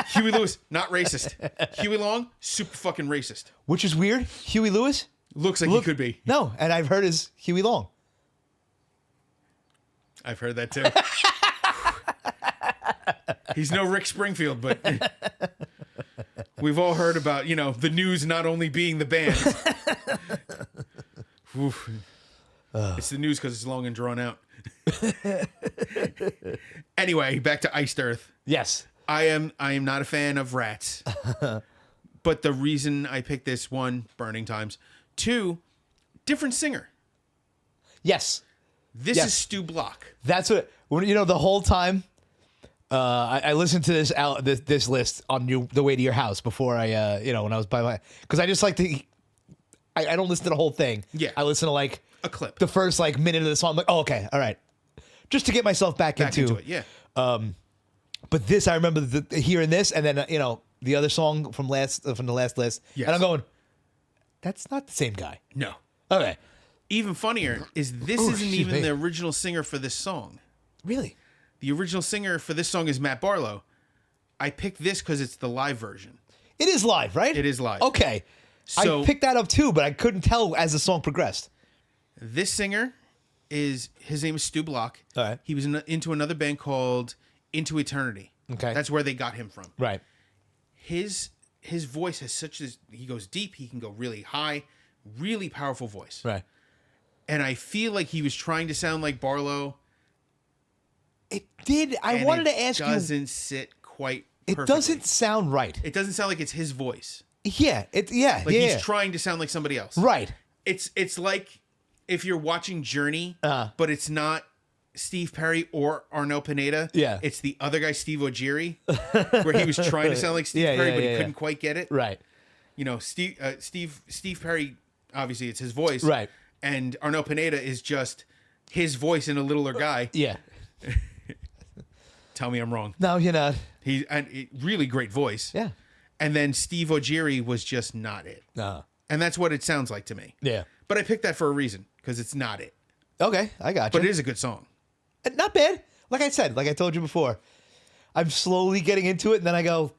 Huey Lewis, not racist. Huey Long, super fucking racist. Which is weird. Huey Lewis? Looks like he could be. No, and I've heard is Huey Long. I've heard that too. He's no Rick Springfield, but we've all heard about, the news not only being the band. Oof. It's the news because it's long and drawn out. Anyway, back to Iced Earth. Yes. I am not a fan of Rats. But the reason I picked this, one, Burning Times. Two, different singer. Yes. This is Stu Block. That's what, the whole time I listened to this list on the way to your house before I, when I was by my, because I just like to, I don't listen to the whole thing. Yeah. I listen to like A clip. the first like minute of the song. I'm like, oh, okay. All right. Just to get myself back into it, yeah. But this, I remember hearing this, and then the other song from the last list, Yes. and I'm going, that's not the same guy. No. Okay, Even funnier is this Ooh, isn't excuse even me. the original singer for this song. really? The original singer for this song is Matt Barlow. I picked this because it's the live version. It is live, right? It is live. Okay, So- I picked that up too, but I couldn't tell as the song progressed. This singer his name is Stu Block. All right. He was into another band called Into Eternity. Okay. That's where they got him from. Right. His voice has he goes deep, he can go really high, really powerful voice. Right. And I feel like he was trying to sound like Barlow. It did. I and wanted it to ask you. doesn't sit quite It perfectly. doesn't sound right. It doesn't sound like it's his voice. Yeah. Yeah. Like yeah. he's trying to sound like somebody else. Right. It's like if you're watching Journey, but it's not Steve Perry or Arnel Pineda. Yeah. It's the other guy, Steve O'Geary, where he was trying to sound like Steve Perry, but he couldn't quite get it. Right. Steve Perry, obviously it's his voice. Right. And Arnel Pineda is just his voice in a littler guy. Yeah. Tell me I'm wrong. No, you're not. Really great voice. Yeah. And then Steve O'Geary was just not it. And that's what it sounds like to me. Yeah. But I picked that for a reason, because it's not it. Okay, I got you. But it is a good song. Not bad. Like I said, like I told you before, I'm slowly getting into it, and then I go,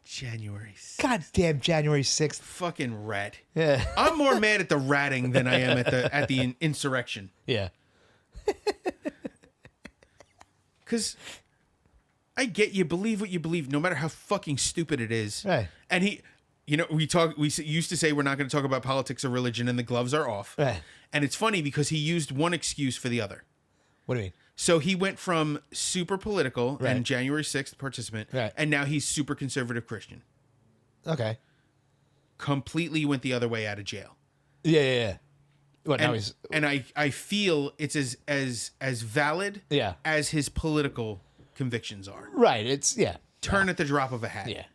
January 6th. God damn, January 6th. Fucking rat. Yeah. I'm more mad at the ratting than I am at the insurrection. Yeah. Because I get you believe what you believe, no matter how fucking stupid it is. Right. And he, we used to say we're not going to talk about politics or religion, and the gloves are off. Right. And it's funny because he used one excuse for the other. What do you mean? So he went from super political Right. and January 6th participant, Right. and now he's super conservative Christian. Okay. Completely went the other way out of jail. Yeah. What, now And, he's... and I feel it's as valid Yeah. as his political convictions are. Right, it's... Yeah. Turn at the drop of a hat. Yeah.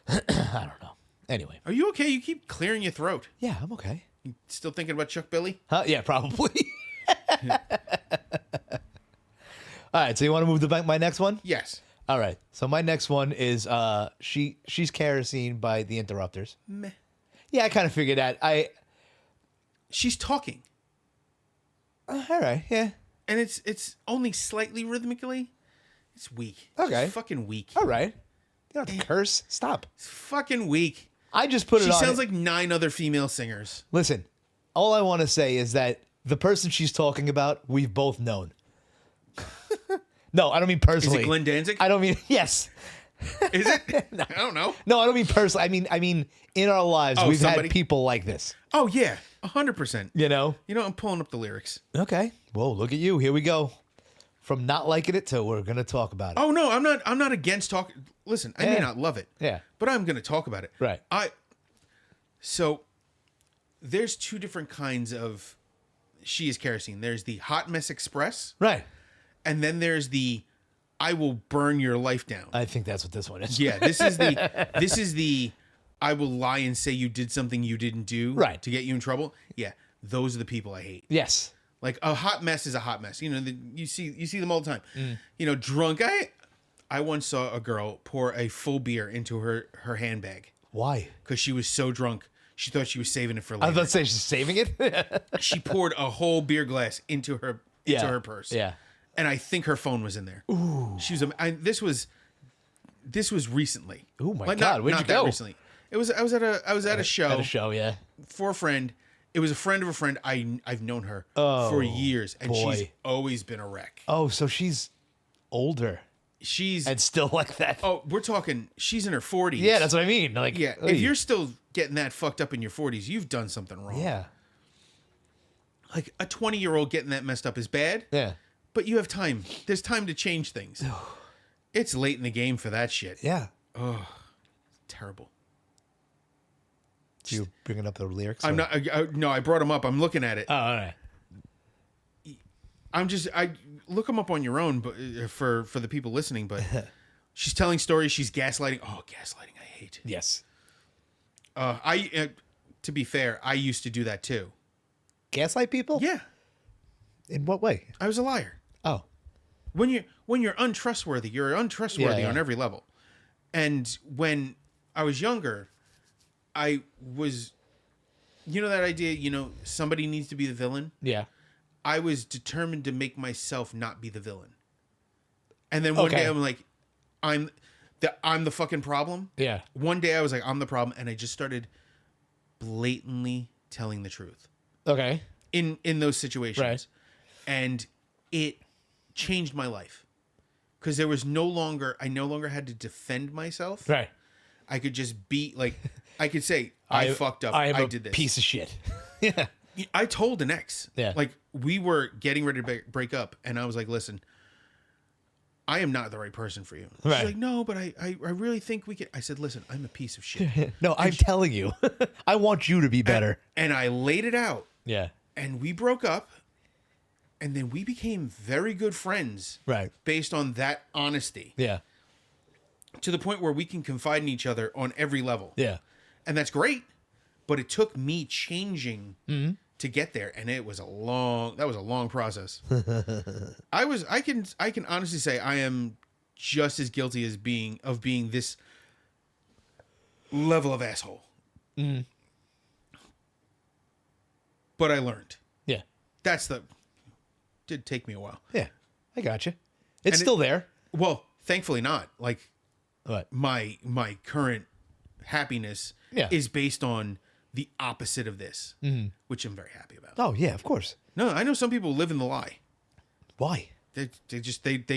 I don't know. Anyway. Are you okay? You keep clearing your throat. Yeah, I'm okay. You still thinking about Chuck Billy? Huh? Yeah, probably. All right, so you want to move to my next one? Yes. All right. So my next one is She's Kerosene by The Interrupters. Meh. Yeah, I kind of figured that. She's talking. All right, yeah. And it's only slightly rhythmically. It's weak. Okay. It's fucking weak. All right. You don't have to curse. Stop. It's fucking weak. I just put it She on. sounds like 9 other female singers. Listen, all I want to say is that the person she's talking about, we've both known. No, I don't mean Is personally. it Glenn Danzig? I don't mean yes. Is it? I don't know. No, I don't mean personally. I mean in our lives, Oh, we've somebody? had people like this. Oh yeah, 100%. You know? I'm pulling up the lyrics. Okay. Whoa, look at you. Here we go. From not liking it to we're gonna talk about it. Oh no, I'm not against talk. Listen, I may Yeah. not love it. Yeah. But I'm gonna talk about it. Right. So there's two different kinds of She Is Kerosene. There's the Hot Mess Express, Right. and then there's the I will burn your life down. I think that's what this one is. Yeah, this is the I will lie and say you did something you didn't do Right. to get you in trouble. Yeah, those are the people I hate. Yes. Like a hot mess is a hot mess. You know, you see them all the time. You know, drunk. I once saw a girl pour a full beer into her handbag Why? because she was so drunk. She thought she was saving it for I later. was about to say she's saving it. She poured a whole beer glass into her purse. Yeah. And I think her phone was in there. Ooh. She was. This was recently. Oh my Like, God, where'd you that go? recently. It was. I was at a show. At a show, yeah. For a friend. It was a friend of a friend. I've known her Oh, for years, and she's boy. always been a wreck. Oh, so she's older She's and still like that. oh, we're talking. She's in her 40s. Yeah, that's what I mean. Like, Yeah, oy. if you're still getting that fucked up in your 40s, you've done something wrong. Yeah. Like a 20-year-old getting that messed up is bad. Yeah. But you have time. There's time to change things. It's late in the game for that shit. Yeah. Terrible. You bringing up the lyrics? I'm or- not. No, I brought them up. I'm looking at it. Oh, all right. I look them up on your own, but for the people listening. But she's telling stories. She's gaslighting. Oh, gaslighting! I hate. Yes. To be fair, I used to do that too. Gaslight people? Yeah, In what way? I was a liar. Oh. When you're untrustworthy, you're untrustworthy Yeah, yeah. on every level. And when I was younger, I was, that idea, somebody needs to be the villain. Yeah. I was determined to make myself not be the villain. And then one day I'm like, I'm the fucking problem. Yeah. One day I was like, I'm the problem, and I just started blatantly telling the truth Okay. in those situations. Right. And it changed my life. Because I no longer had to defend myself. Right. I could just be like, I could say, I fucked up. I did this. piece of shit. Yeah. I told an ex. Yeah. Like, we were getting ready to break up, and I was like, listen, I am not the right person for you. Right. She's like, no, but I really think we could. I said, listen, I'm a piece of shit. No, I'm telling you. I want you to be better. And I laid it out, Yeah. and we broke up, and then we became very good friends. Right. Based on that honesty. Yeah. To the point where we can confide in each other on every level. Yeah. And that's great. But it took me changing to get there, and it was a long process. I can honestly say I am just as guilty as being this level of asshole. But I learned. Yeah. Did take me a while. Yeah. I got you. It's And still there. Well, thankfully not. Like, What? my current happiness Yeah. is based on the opposite of this, which I'm very happy about. Oh, yeah, of course. No, I know some people live in the lie. Why? They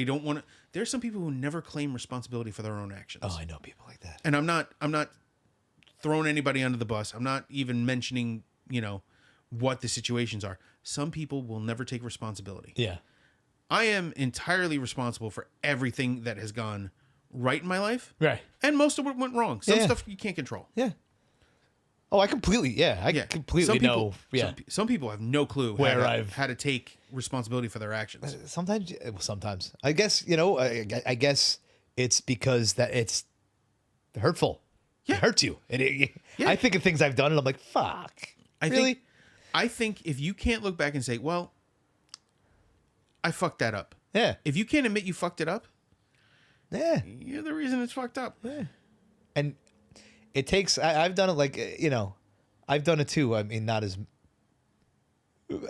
don't want to. There's some people who never claim responsibility for their own actions. Oh, I know people like that. And I'm not throwing anybody under the bus. I'm not even mentioning, what the situations are. Some people will never take responsibility. Yeah. I am entirely responsible for everything that has gone right in my life. Right. And most of it went wrong. Some Yeah. stuff you can't control. Yeah. Oh, I completely completely Some people, know. Yeah. Some people have no clue Where how to take responsibility for their actions. Sometimes. I guess, I guess it's because that it's hurtful. Yeah. It hurts you. Yeah. I think of things I've done and I'm like, fuck. Really? I think if you can't look back and say, well, I fucked that up. Yeah. If you can't admit you fucked it up, Yeah. you're the reason it's fucked up. Yeah. And it takes, I've done it like, I've done it too. I mean, not as,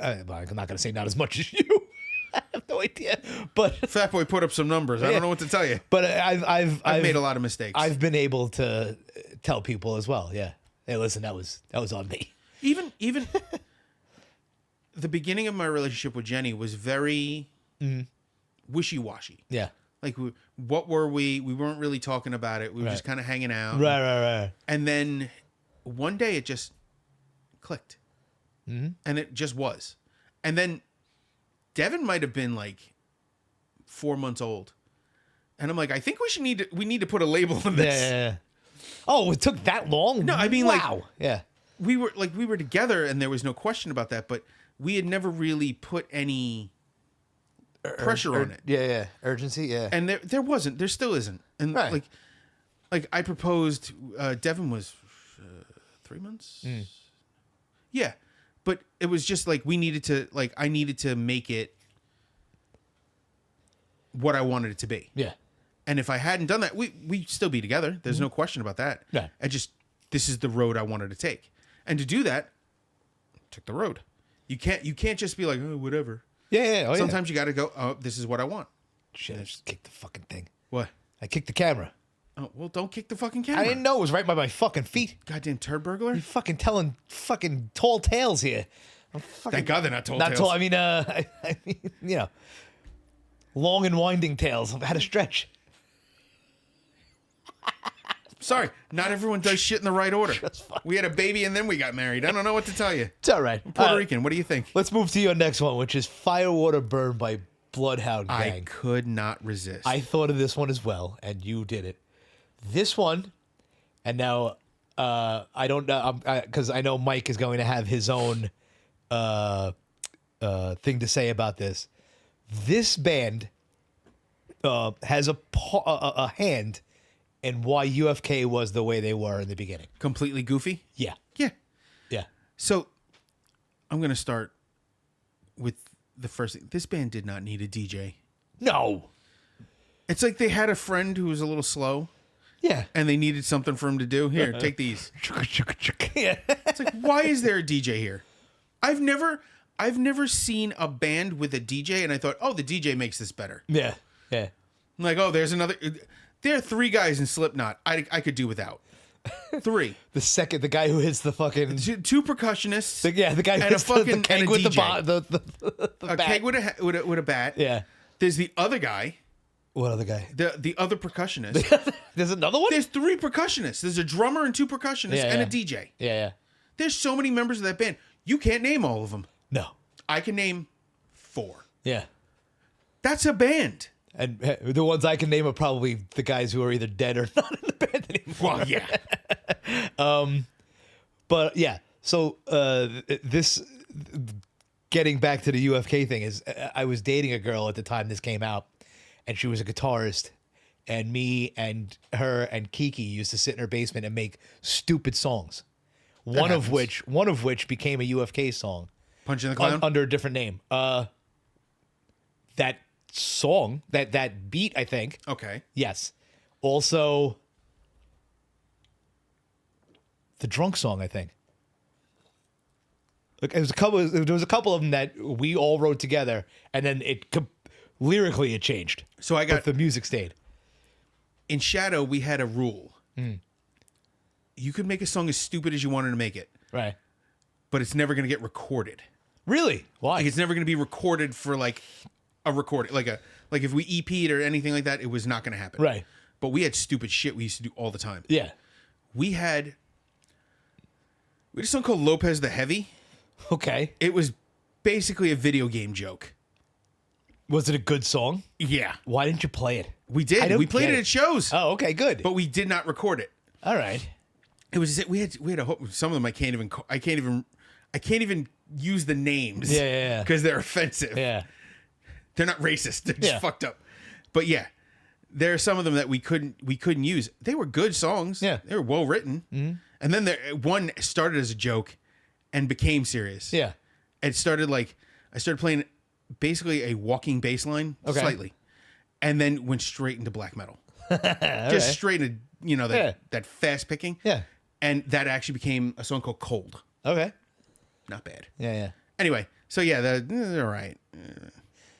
I'm not going to say not as much as you. I have no idea. But Fat Boy put up some numbers. I don't know what to tell you. But I've made a lot of mistakes. I've been able to tell people as well. Yeah. Hey, listen, that was on me. Even the beginning of my relationship with Jenny was very wishy-washy. Yeah. Like, what were we? We weren't really talking about it. We were just kind of hanging out. Right. And then one day it just clicked. And it just was. And then Devin might have been like 4 months old. And I'm like, I think we need to put a label on this. Yeah. Oh, it took that long? No, I mean, wow. Yeah. we were together, and there was no question about that. But we had never really put any pressure on it. Yeah. Urgency. Yeah. And there wasn't. There still isn't. And Right. like I proposed. Devin was 3 months. Yeah, but it was just like we needed to. Like I needed to make it what I wanted it to be. Yeah. And if I hadn't done that, we'd still be together. There's no question about that. Yeah. This is the road I wanted to take. And to do that, I took the road. You can't just be like, oh, whatever. Yeah. Sometimes you got to go, oh, this is what I want. Shit, I just kicked the fucking thing. What? I kicked the camera. Oh, well, don't kick the fucking camera. I didn't know it was right by my fucking feet. Goddamn turd burglar. You're fucking telling fucking tall tales here. I'm fucking, Thank God they're not tall not tales. tall. I mean, I mean, you know, long and winding tales. I've had a stretch. Sorry, not everyone does shit in the right order. We had a baby and then we got married. I don't know what to tell you. It's all right. Puerto Rican, what do you think? Let's move to your next one, which is Firewater Burn by Bloodhound I Gang. could not resist. I thought of this one as well, and you did it. This one, and now I don't know, because I know Mike is going to have his own thing to say about this. This band has a hand in why UFK was the way they were in the beginning. Completely goofy? Yeah. Yeah. Yeah. So I'm going to start with the first thing. This band did not need a DJ. No. It's like they had a friend who was a little slow Yeah. and they needed something for him to do. Here, take these. Yeah. It's like, why is there a DJ here? I've never seen a band with a DJ and I thought, oh, the DJ makes this better. Yeah. Yeah. I'm like, oh, there's another. There are 3 guys in Slipknot. I could do without. 3. The guy who hits the fucking... Two percussionists. the guy who and hits a fucking the keg and a with DJ. the a bat. keg with a bat. Yeah. There's the other guy, What other guy? the other percussionist. There's another one? There's 3 percussionists. There's a drummer and 2 percussionists Yeah, and yeah. a DJ. Yeah. There's so many members of that band. You can't name all of them. No. I can name 4. Yeah. That's a band. And the ones I can name are probably the guys who are either dead or not in the band anymore. Well, yeah. But yeah, so this, getting back to the UFK thing, is I was dating a girl at the time this came out, and she was a guitarist, and me and her and Kiki used to sit in her basement and make stupid songs. One of which became a UFK song Punch in the Clown. under a different name. That song, that beat, I think. Okay. Yes. Also, the drunk song, I think. Look, there was a couple of them that we all wrote together, and then lyrically it changed. So I got But the music stayed. in Shadow. We had a rule. You could make a song as stupid as you wanted to make it, Right. but it's never going to get recorded. Really? Why? Like it's never going to be recorded for like a recording, like if we EP'd or anything like that, it was not going to happen. Right. But we had stupid shit we used to do all the time. Yeah. We had a song called Lopez the Heavy. Okay. It was basically a video game joke. Was it a good song? Yeah, Why didn't you play it? we I did. don't We played get it it. at shows, Oh, okay, good. but we did not record it. All right. It was we had a whole, some of them I can't even use the names. Yeah. because they're offensive. Yeah. They're not racist. They're just Yeah. fucked up. But yeah, there are some of them that we couldn't use. They were good songs. Yeah. They were well written. Mm-hmm. And then one started as a joke and became serious. Yeah. It started I started playing basically a walking bass line Okay. slightly, and then went straight into black metal. Just straight into that fast picking. Yeah. And that actually became a song called Cold. Okay. Not bad. Yeah. Anyway, so yeah, they're all right.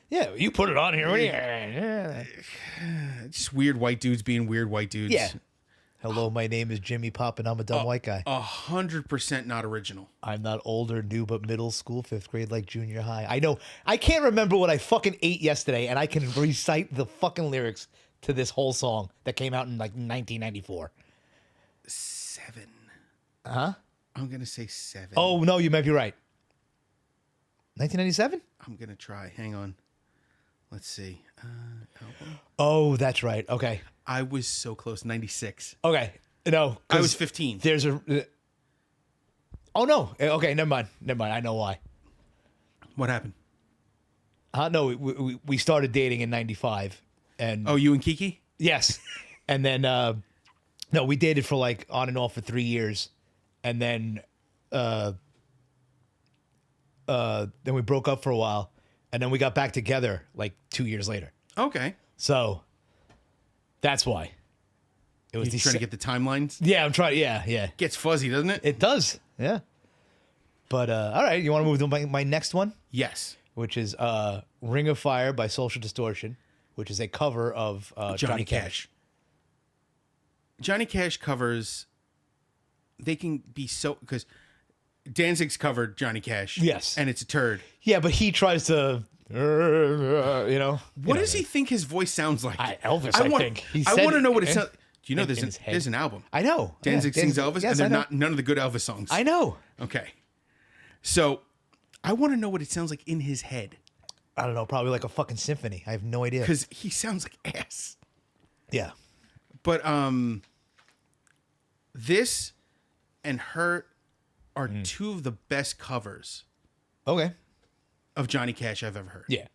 Yeah, you put it on here. What do you? Yeah. Just weird white dudes being weird white dudes. Yeah. Hello, my name is Jimmy Pop, and I'm a dumb white guy. 100% not original. I'm not old or new, but middle school, 5th grade, like junior high. I know. I can't remember what I fucking ate yesterday, and I can recite the fucking lyrics to this whole song that came out in like 1994. 7. Huh? I'm gonna say 7. Oh no, you might be right. 1997? I'm gonna try. Hang on. Let's see. Album. Oh, that's right. Okay. I was so close. 96. Okay. No, I was 15. There's a Oh no. Okay, never mind. Never mind. I know why. What happened? No, we started dating in '95, and Oh, you and Kiki? yes, and then no, we dated for like on and off for 3 years, and then we broke up for a while, and then we got back together like 2 years later. Okay. So that's why. It was You're trying to get the timelines? Yeah, I'm trying. Yeah. Gets fuzzy, doesn't it? It does. Yeah. But all right, you want to move to my next one, Yes. which is "Ring of Fire" by Social Distortion, which is a cover of Johnny Cash. Johnny Cash covers, they can be so, because Danzig's covered Johnny Cash. Yes. And it's a turd. Yeah, but he tries to, What does he think his voice sounds like? Elvis, I think. He I said want to know what it in- sounds. Do you know in his head. there's an album? I know. Danzig Yeah, sings Elvis, yes, and I they're know. none of the good Elvis songs. I know. Okay. So, I want to know what it sounds like in his head, I don't know. Probably like a fucking symphony. I have no idea. because he sounds like ass. Yeah. But this and Hurt are two of the best covers Okay. of Johnny Cash I've ever heard. Yeah.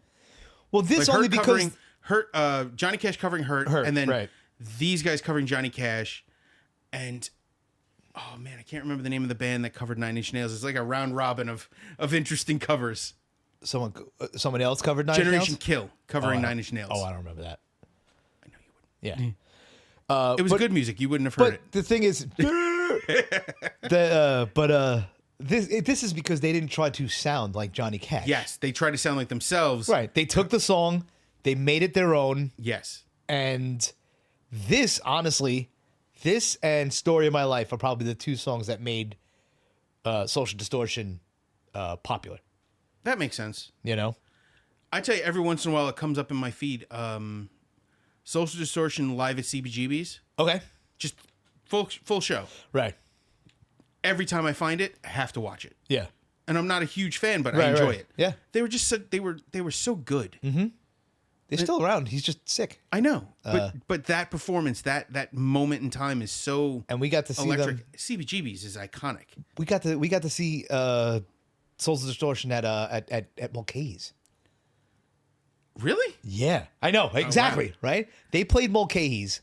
Well, this Like only Hurt because covering Hurt, Johnny Cash covering Hurt, Hurt, and then right. these guys covering Johnny Cash, and oh man, I can't remember the name of the band that covered Nine Inch Nails. It's like a round robin of interesting covers. someone else covered Nine Inch Generation Nails? Kill covering Nine Inch Nails. Oh, I don't remember that. I know you wouldn't. Yeah. It was good music. You wouldn't have heard But the thing is, this is because they didn't try to sound like Johnny Cash. Yes, they try to sound like themselves. Right. They took the song, they made it their own, Yes. and this, honestly, this and "Story of My Life" are probably the two songs that made Social Distortion popular. That makes sense. You know? I tell you, every once in a while it comes up in my feed. Social Distortion live at CBGB's. Okay. Just full show. Right. Every time I find it, I have to watch it. Yeah. And I'm not a huge fan, but I Right, enjoy right. it. Yeah. They were just so, they were so good. Mm-hmm. They're still around. He's just sick. I know, but that performance, that moment in time is so And we got to see electric. them. CBGB's is iconic. We got to see Social Distortion at Mulcahy's. Really? Yeah, I know exactly. Right? They played Mulcahy's,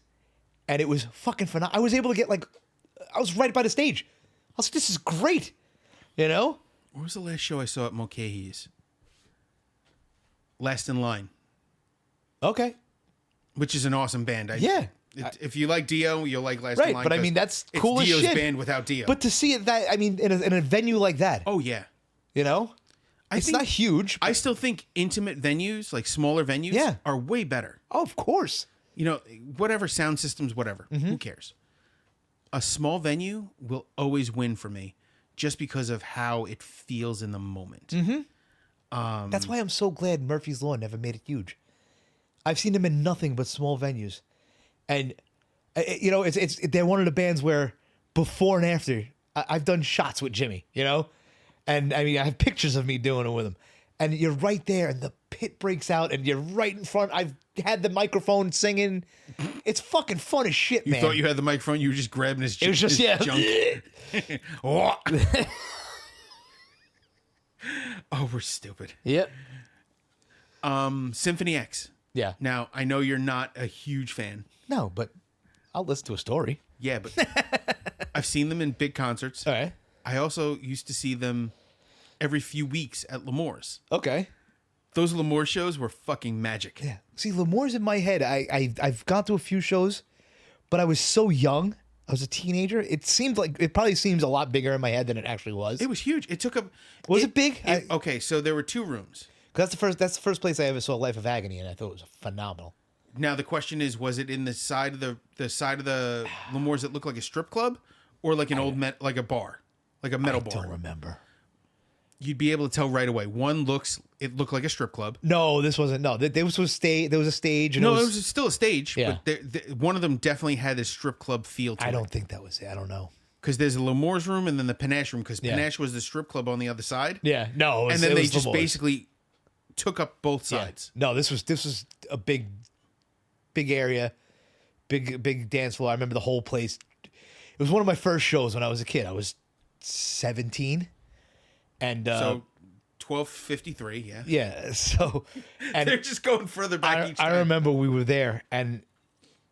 and it was fucking phenomenal. I was able to get I was right by the stage. I was like, "This is great," you know. What was the last show I saw at Mulcahy's? Last in Line, Okay. which is an awesome band. Yeah. If you like Dio, you'll like Last Right, in Line. but I 'cause mean that's it's cool as Dio's shit. band without Dio. But to see it in a venue like that, oh yeah, you know, it's think- not huge. I still think intimate venues, like smaller venues, Yeah. are way better. Oh, of course. You know, whatever sound systems, whatever. Mm-hmm. Who cares? A small venue will always win for me, just because of how it feels in the moment. Mm-hmm. That's why I'm so glad Murphy's Law never made it huge. I've seen them in nothing but small venues, and you know, it's they're one of the bands where before and after I've done shots with Jimmy, you know, and I mean I have pictures of me doing it with him, and you're right there, and the pit breaks out, and you're right in front. I've had the microphone singing. It's fucking fun as shit, You man. thought you had the microphone, you were just grabbing his. It was just his junk. Oh. Oh, we're stupid. Yep. Symphony X. Yeah. Now I know you're not a huge fan. No, but I'll listen to a story. Yeah, but I've seen them in big concerts. All right. I also used to see them every few weeks at L'Amour's. Okay. Those L'Amour shows were fucking magic. Yeah. See, L'Amour's in my head. I've gone to a few shows, but I was so young. I was a teenager. It probably seems a lot bigger in my head than it actually was. It was huge. It took a. Was it big? Okay, so there were 2 rooms. That's the first place I ever saw Life of Agony, and I thought it was phenomenal. Now the question is, was it in the side of the L'Amour's that looked like a strip club, or like an like a bar, like a metal bar? I don't remember. You'd be able to tell right away. It looked like a strip club. No, this wasn't. No, there was a stage. And No, it was still a stage. Yeah. But one of them definitely had a strip club feel to it. I don't think that was it. I don't know. Because there's a L'Amour's room and then the Panache room. Because Yeah. Panache was the strip club on the other side. Yeah, no. And then it they was just L'Amour's. basically took up both Yeah. sides. No, this was a big area, big dance floor. I remember the whole place. It was one of my first shows when I was a kid. I was 17. And So 12:53, yeah. yeah, so and They're just going further back each time. I remember we were there, and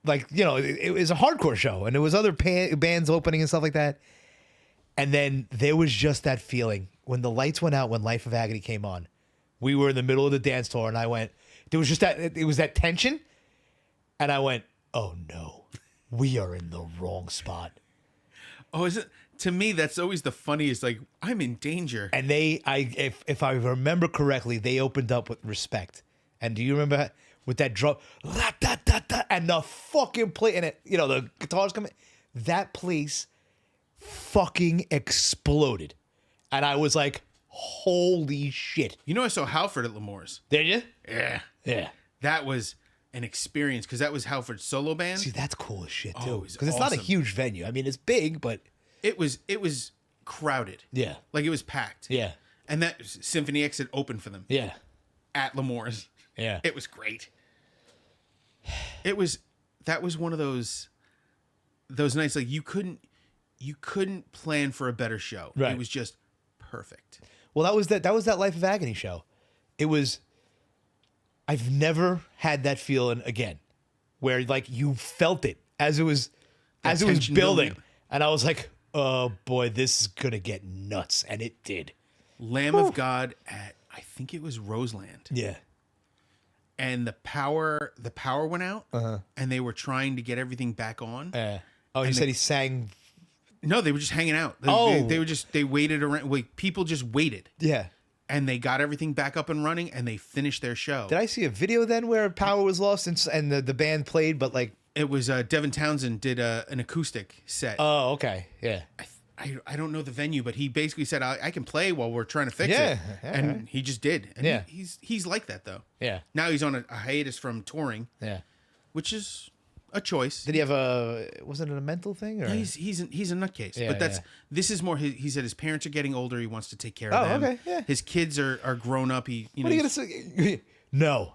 like, you know, it was a hardcore show, and there was other bands opening and stuff like that. And then there was just that feeling when the lights went out, when Life of Agony came on. We were in the middle of the dance floor, and I went, there was just that, it was that tension. And I went, oh no, we are in the wrong spot. Oh, is it? To me, that's always the funniest. Like, I'm in danger. And if I remember correctly, they opened up with Respect. And do you remember with that drum, la, da, da, da, and the fucking play, and it, you know, the guitars coming, that place fucking exploded. And I was like, holy shit. You know, I saw Halford at L'Amour's. Did you? Yeah. Yeah. That was an experience because that was Halford's solo band. See, that's cool as shit, Oh, too. it was Because it's not a awesome. huge venue. I mean, it's big, but It was crowded. yeah. Like, it was packed. Yeah. And that Symphony X had opened for them Yeah. at L'Amour's. Yeah. It was great. That was one of those nights, like, you couldn't plan for a better show. Right. It was just perfect. Well, that was that Life of Agony show. It was, I've never had that feeling again, where like you felt it as it was tension building, building. and I was like, oh boy, this is gonna get nuts, and it did. Lamb of God at, I think it was Roseland. Yeah. And the power went out, and they were trying to get everything back on. Oh, you said he sang. No, they were just hanging out. Oh. They waited around. Like, people just waited, Yeah. and they got everything back up and running, and they finished their show. Did I see a video then where power was lost and the band played, but like? It was Devin Townsend did an acoustic set. Oh, okay. Yeah. I don't know the venue, but he basically said, I can play while we're trying to fix Yeah, it. yeah, And right. he just did. And Yeah. he's like that, though. Yeah. Now he's on a hiatus from touring, Yeah. which is a choice. Did he have was it a mental thing or? He's a nutcase. Yeah, But yeah. this is more, he said his parents are getting older. He wants to take care Oh, of them. okay, yeah. His kids are grown up. What are you gonna say? No.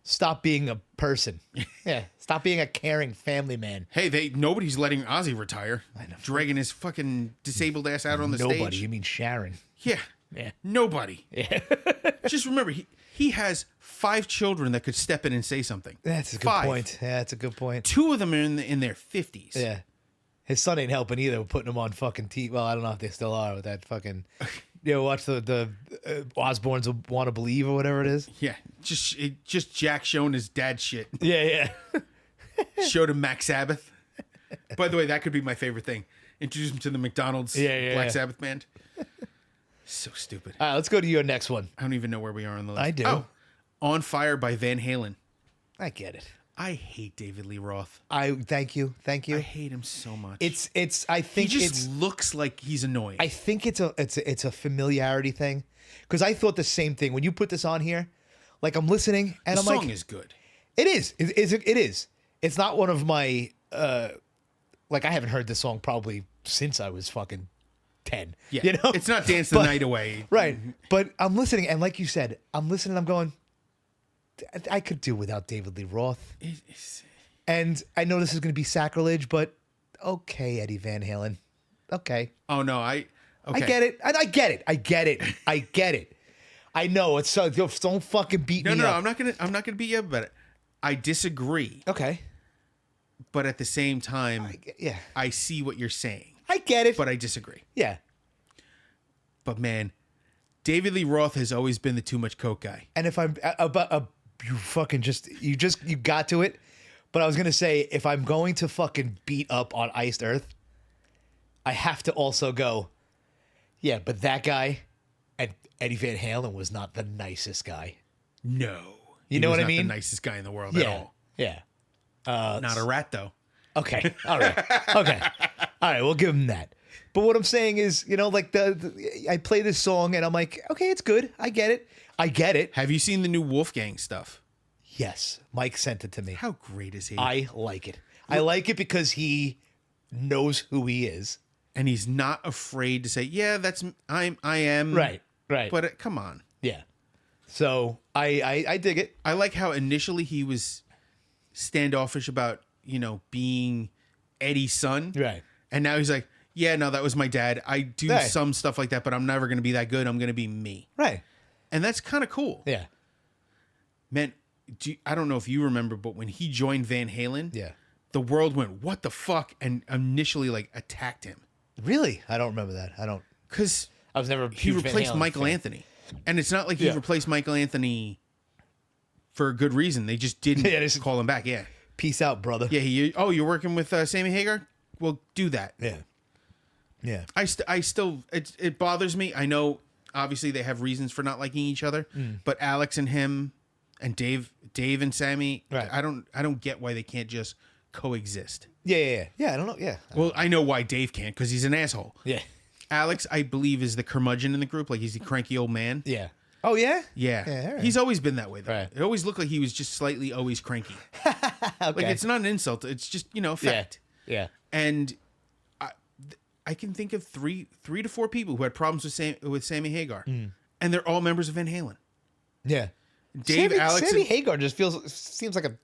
Stop being a person. Yeah. Stop being a caring family man. Hey, nobody's letting Ozzy retire. Dragging his fucking disabled ass out on the Nobody. stage. You mean Sharon? Yeah. Yeah. Nobody. Yeah. Just remember, he has 5 children that could step in and say something. That's a good 5. point. Yeah, that's a good point. 2 of them are in their 50s. Yeah. His son ain't helping either. With putting him on fucking TV. Well, I don't know if they still are with that fucking. You know, watch the Osbournes Want to Believe or whatever it is. Yeah. Just Jack showing his dad shit. Yeah, yeah. Showed him Mac Sabbath. By the way, that could be my favorite thing. Introduce him to the McDonald's Black Sabbath band. So stupid. All right, let's go to your next one. I don't even know where we are on the list. I do. Oh, On Fire by Van Halen. I get it. I hate David Lee Roth. Thank you. I hate him so much. I he think just looks like he's annoying. I think it's a familiarity thing, because I thought the same thing when you put this on here. Like, I'm listening and the I'm song like, is good. it is. It is. It's not one of my like, I haven't heard this song probably since I was fucking 10. Yeah, You know, it's not Dance the Night Away. right? But I'm listening, and like you said, I'm listening. I'm going, I could do without David Lee Roth. It's- And I know this is going to be sacrilege, but okay, Eddie Van Halen. Okay. Oh no, okay. I get it. I get it. I get it. I get it. I know it's so. Don't fucking beat No, me no, up. I'm not gonna beat you up about it. I disagree, Okay. but at the same time, Yeah. I see what you're saying, I get it. but I disagree. Yeah. But man, David Lee Roth has always been the too much coke guy. And if I'm you fucking you got to it. But I was gonna say, if I'm going to fucking beat up on Iced Earth, I have to also go. Yeah, but that guy and Eddie Van Halen was not the nicest guy. No, You know what I The mean? nicest guy in the world at Yeah. all. Yeah. Not a rat though. Okay. All right. Okay. All right. We'll give him that. But what I'm saying is, you know, like I play this song and I'm like, okay, it's good. I get it. I get it. Have you seen the new Wolfgang stuff? Yes. Mike sent it to me. How great is he? I like it. I like it because he knows who he is. And he's not afraid to say, "Yeah, I am." Right. Right. But come on. Yeah. So I dig it. I like how initially he was standoffish about, being Eddie's son. Right. And now he's like, yeah, no, that was my dad. I do Right. some stuff like that, but I'm never going to be that good. I'm going to be me. Right. And that's kind of cool. Yeah. Man, I don't know if you remember, but when he joined Van Halen, Yeah. the world went, what the fuck? And initially, like, attacked him. Really? I don't remember that. Because I was never a he huge Van replaced Halen Michael fan. Anthony. And it's not like he Yeah. replaced Michael Anthony for a good reason. They just didn't Yeah, just- call him back. Yeah. Peace out, brother. Yeah. You're working with Sammy Hagar? Well, do that. Yeah. Yeah. I still, it bothers me. I know, obviously, they have reasons for not liking each other, but Alex and him and Dave and Sammy, Right. I don't get why they can't just coexist. Yeah. I don't know. Yeah. Well, I know why Dave can't, because he's an asshole. Yeah. Alex, I believe, is the curmudgeon in the group. Like, he's the cranky old man. Yeah. Oh, yeah? Yeah. Yeah, all right. He's always been that way, though. Right. It always looked like he was just slightly always cranky. Okay. Like, it's not an insult. It's just, fact. Yeah. And I can think of three to four people who had problems with Sammy Hagar. And they're all members of Van Halen. Yeah. Dave, Alex, Sammy and- Hagar just seems like a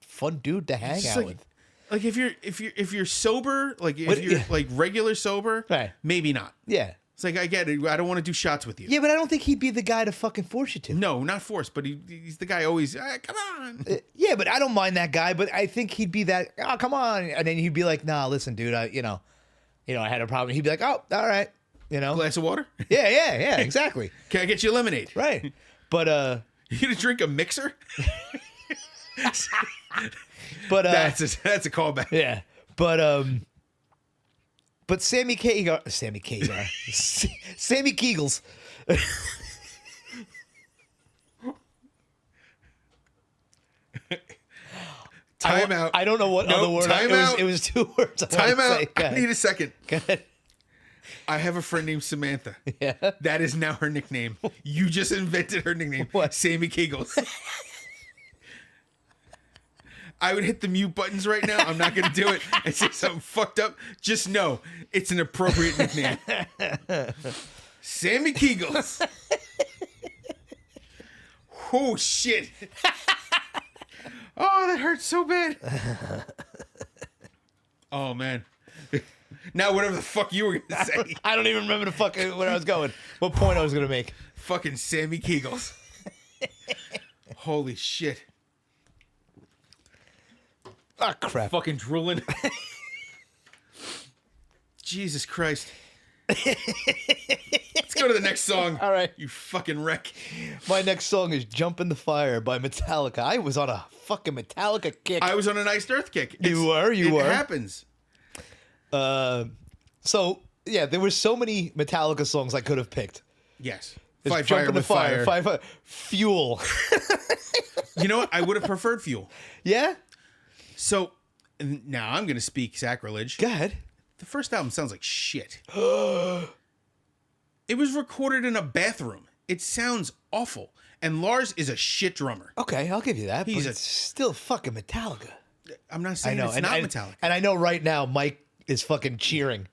fun dude to hang It's out like, with. like if you're sober, like if But- you're yeah. like regular sober, Right. maybe not. Yeah. It's like, I get it. I don't want to do shots with you. Yeah, but I don't think he'd be the guy to fucking force you to. No, not forced, but he's the guy always, come on. Yeah, but I don't mind that guy. But I think he'd be that. Oh, come on, and then he'd be like, "Nah, listen, dude. I had a problem." He'd be like, "Oh, all right, Glass of water? yeah, exactly, Can I get you lemonade? right." But You gonna drink a mixer? that's That's a callback. yeah, but Sammy Kegels, Sammy Kegels. Time out. I don't know what Nope, other word. time out. It was 2 words. I Time wanted to out. say. Go I ahead. need a second. Go ahead. I have a friend named Samantha. Yeah. That is now her nickname. You just invented her nickname. What? Sammy Kegels. I would hit the mute buttons right now. I'm not going to do it and say something fucked up. Just know it's an appropriate nickname. Sammy Kegels. Oh, shit. Oh, that hurts so bad. Oh, man. Now, whatever the fuck you were going to say. I don't even remember where I was going. What point I was going to make. Fucking Sammy Kegels. Holy shit. Ah, crap. Fucking drooling. Jesus Christ. Let's go to the next song. All right. You fucking wreck. My next song is Jump in the Fire by Metallica. I was on a fucking Metallica kick. I was on an iced earth kick. You were? It were? happens. So, yeah, there were so many Metallica songs I could have picked. Yes. There's Fight Jump fire in the with fire. Fire. Fuel. You know what? I would have preferred Fuel. Yeah? So now I'm going to speak sacrilege. Go ahead. The first album sounds like shit. It was recorded in a bathroom. It sounds awful. And Lars is a shit drummer. Okay, I'll give you that. He's but a- it's still fucking Metallica. I'm not I saying know. it's and, not and, Metallica. and I know right now Mike is fucking cheering.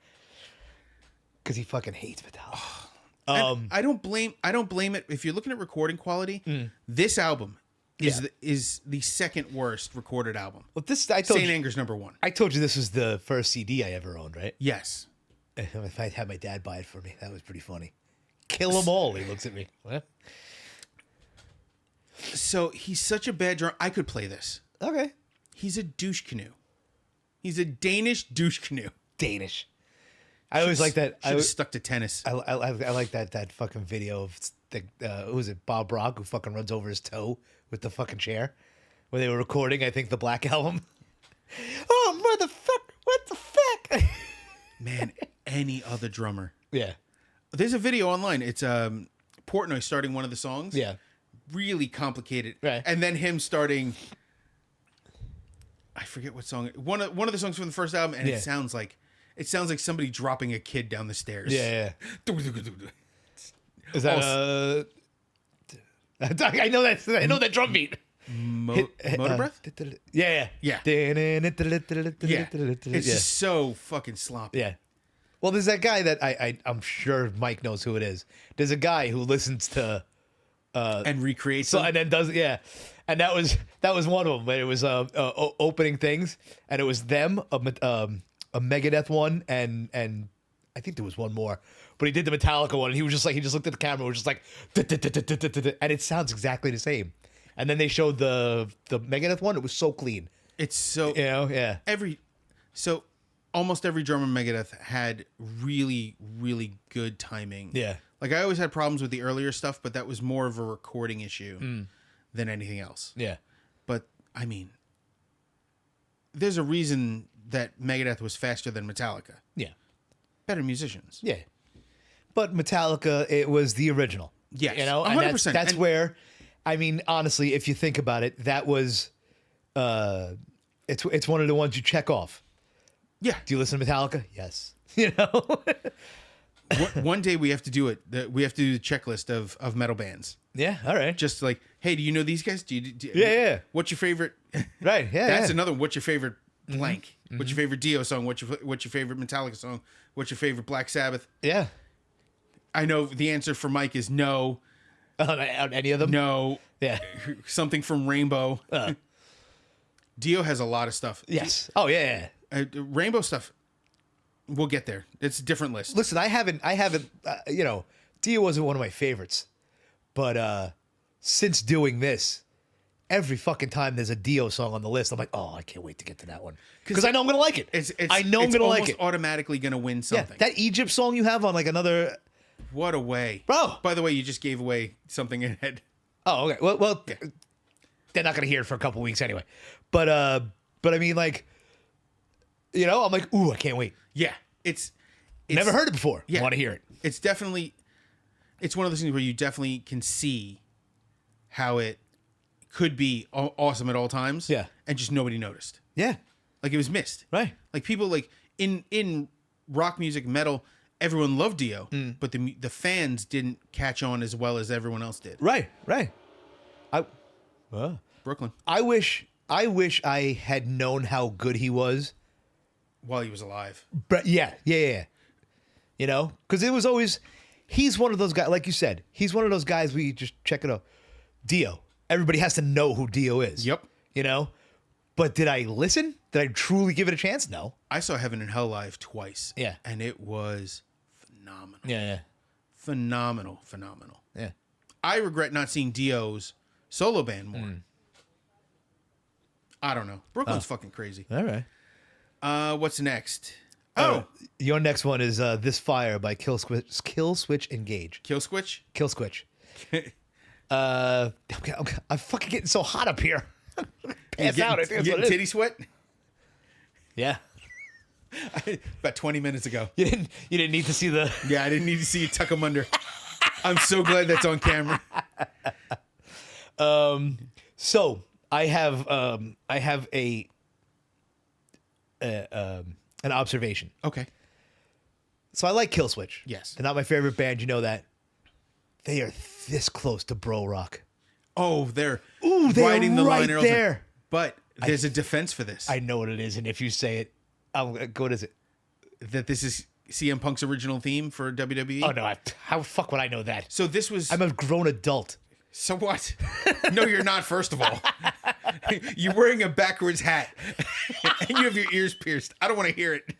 Because he fucking hates Metallica. And I don't blame it. If you're looking at recording quality, this album is the second worst recorded album. Well, I told Saint you, Anger's number one. I told you this was the first CD I ever owned, right? Yes. If I had my dad buy it for me, that was pretty funny. Kill them all. He looks at me. What? So he's such a bad drummer. I could play this. Okay. He's a douche canoe. He's a Danish douche canoe. Danish. I always like that. Should have stuck to tennis. I like that fucking video of the who was it, Bob Rock, who fucking runs over his toe with the fucking chair, where they were recording, I think, the Black Album. Oh, motherfucker! What the fuck? Man, any other drummer. Yeah. There's a video online. It's Portnoy starting one of the songs. Yeah. Really complicated. Right. And then him starting. I forget what song. One of the songs from the first album, and Yeah. it sounds like somebody dropping a kid down the stairs. Yeah. Is that I know that drum beat. Motor breath? Yeah. Yeah. Yeah. Yeah. It's just so fucking sloppy. Yeah. Well, there's that guy that I'm sure Mike knows who it is. There's a guy who listens to And recreate so them. and then does and that was one of them. It was opening things, and it was them a Megadeth one, and I think there was one more, but he did the Metallica one, and he just looked at the camera, and was just like, and it sounds exactly the same. And then they showed the Megadeth one. It was so clean. It's so yeah. Almost every drummer in Megadeth had really, really good timing. Yeah. Like I always had problems with the earlier stuff, but that was more of a recording issue than anything else. Yeah. But I mean, there's a reason that Megadeth was faster than Metallica. Yeah. Better musicians. Yeah. But Metallica, it was the original. Yes. You know, 100%. And that's where, I mean, honestly, if you think about it, that was, it's one of the ones you check off. Yeah. Do you listen to Metallica? Yes. You know? One day we have to do it. We have to do the checklist of metal bands. Yeah. All right. Just like, hey, do you know these guys? Yeah. What's your favorite? Right. Yeah. That's yeah. another one. What's your favorite blank? Mm-hmm. What's your favorite Dio song? What's your favorite Metallica song? What's your favorite Black Sabbath? Yeah. I know the answer for Mike is no. On any of them? No. Yeah. Something from Rainbow. Dio has a lot of stuff. Yes. Oh, yeah. Rainbow stuff. We'll get there. It's a different list. Listen, I haven't, you know, Dio wasn't one of my favorites, but since doing this, every fucking time there's a Dio song on the list, I'm like, oh, I can't wait to get to that one because I know I'm gonna like it. I know I'm gonna like it. Automatically gonna win something. Yeah, that Egypt song you have on like another. What a way, bro! By the way, you just gave away something ahead. Oh, okay. Well, yeah. They're not gonna hear it for a couple weeks anyway. But I mean, like, you know, I'm like, ooh, I can't wait. Yeah, it's never heard it before. Yeah, want to hear it. It's one of those things where you definitely can see how it could be awesome at all times. Yeah, and just nobody noticed. Yeah, like it was missed. Right. Like people like in rock music, metal, everyone loved Dio, but the fans didn't catch on as well as everyone else did. Right. Brooklyn. I wish I had known how good he was while he was alive. But yeah. You know, because it was always, he's one of those guys, like you said, he's one of those guys we just check it out. Dio. Everybody has to know who Dio is. Yep. You know? But did I listen? Did I truly give it a chance? No. I saw Heaven and Hell live twice. Yeah. And it was phenomenal. Yeah. Phenomenal. Yeah. I regret not seeing Dio's solo band more. I don't know. Brooklyn's fucking crazy. All right. What's next? Your next one is This Fire by Kill Switch Engage. Kill Switch? Kill Switch. I'm fucking getting so hot up here. Pass out. You getting titty sweat? Yeah. About 20 minutes ago. You didn't need to see the. Yeah, I didn't need to see you tuck them under. I'm so glad that's on camera. So I have an observation. Okay. So I like Kill Switch. Yes. They're not my favorite band. You know that. They are this close to bro rock. Oh, they're riding the line there. But there's a defense for this. I know what it is, and if you say it, what is it? That this is CM Punk's original theme for WWE? Oh no! How fuck would I know that? So this was. I'm a grown adult. So what? No, you're not. First of all, you're wearing a backwards hat, and you have your ears pierced. I don't want to hear it.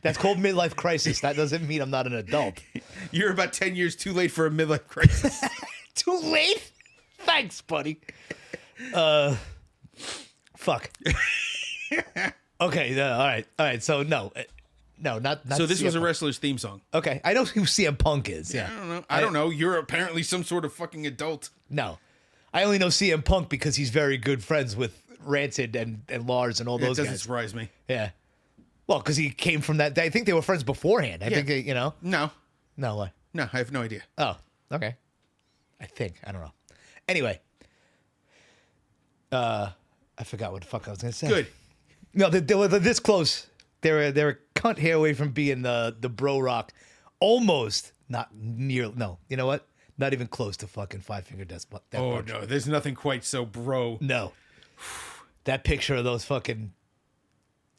That's called midlife crisis. That doesn't mean I'm not an adult. You're about 10 years too late for a midlife crisis. Too late? Thanks, buddy. Fuck. Okay. All right. So no, not. So this CM was a Punk. wrestler's theme song. Okay, I know who CM Punk is. Yeah. I don't know. You're apparently some sort of fucking adult. No, I only know CM Punk because he's very good friends with Rancid and Lars and all those guys. It guys. doesn't surprise me. Yeah. Well, because he came from that. I think they were friends beforehand. I think you know. No. What? No, I have no idea. Oh, okay. I don't know. Anyway, I forgot what the fuck I was gonna say. Good. No, they were this close. They're a cunt hair away from being the bro rock. Almost, not near. No, you know what? Not even close to fucking Five Finger Death Punch. No, there's nothing quite so bro. No. That picture of those fucking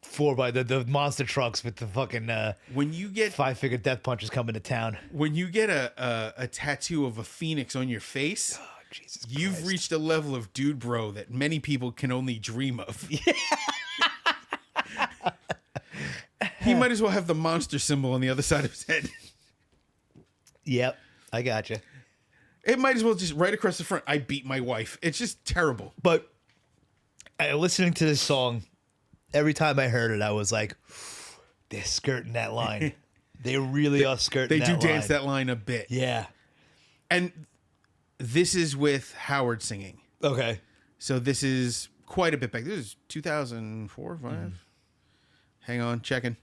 4x the monster trucks with the fucking when you get Five Finger Death Punches coming to town. When you get a tattoo of a phoenix on your face, Jesus you've Christ. reached a level of dude bro that many people can only dream of. He might as well have the monster symbol on the other side of his head. Yep, I gotcha. It might as well just right across the front. I beat my wife. It's just terrible. But listening to this song, every time I heard it, I was like, they're skirting that line. They really are skirting They that line. do dance that line a bit. Yeah. And this is with Howard singing. Okay. So this is quite a bit back. This is 2004, 5. Hang on, checking.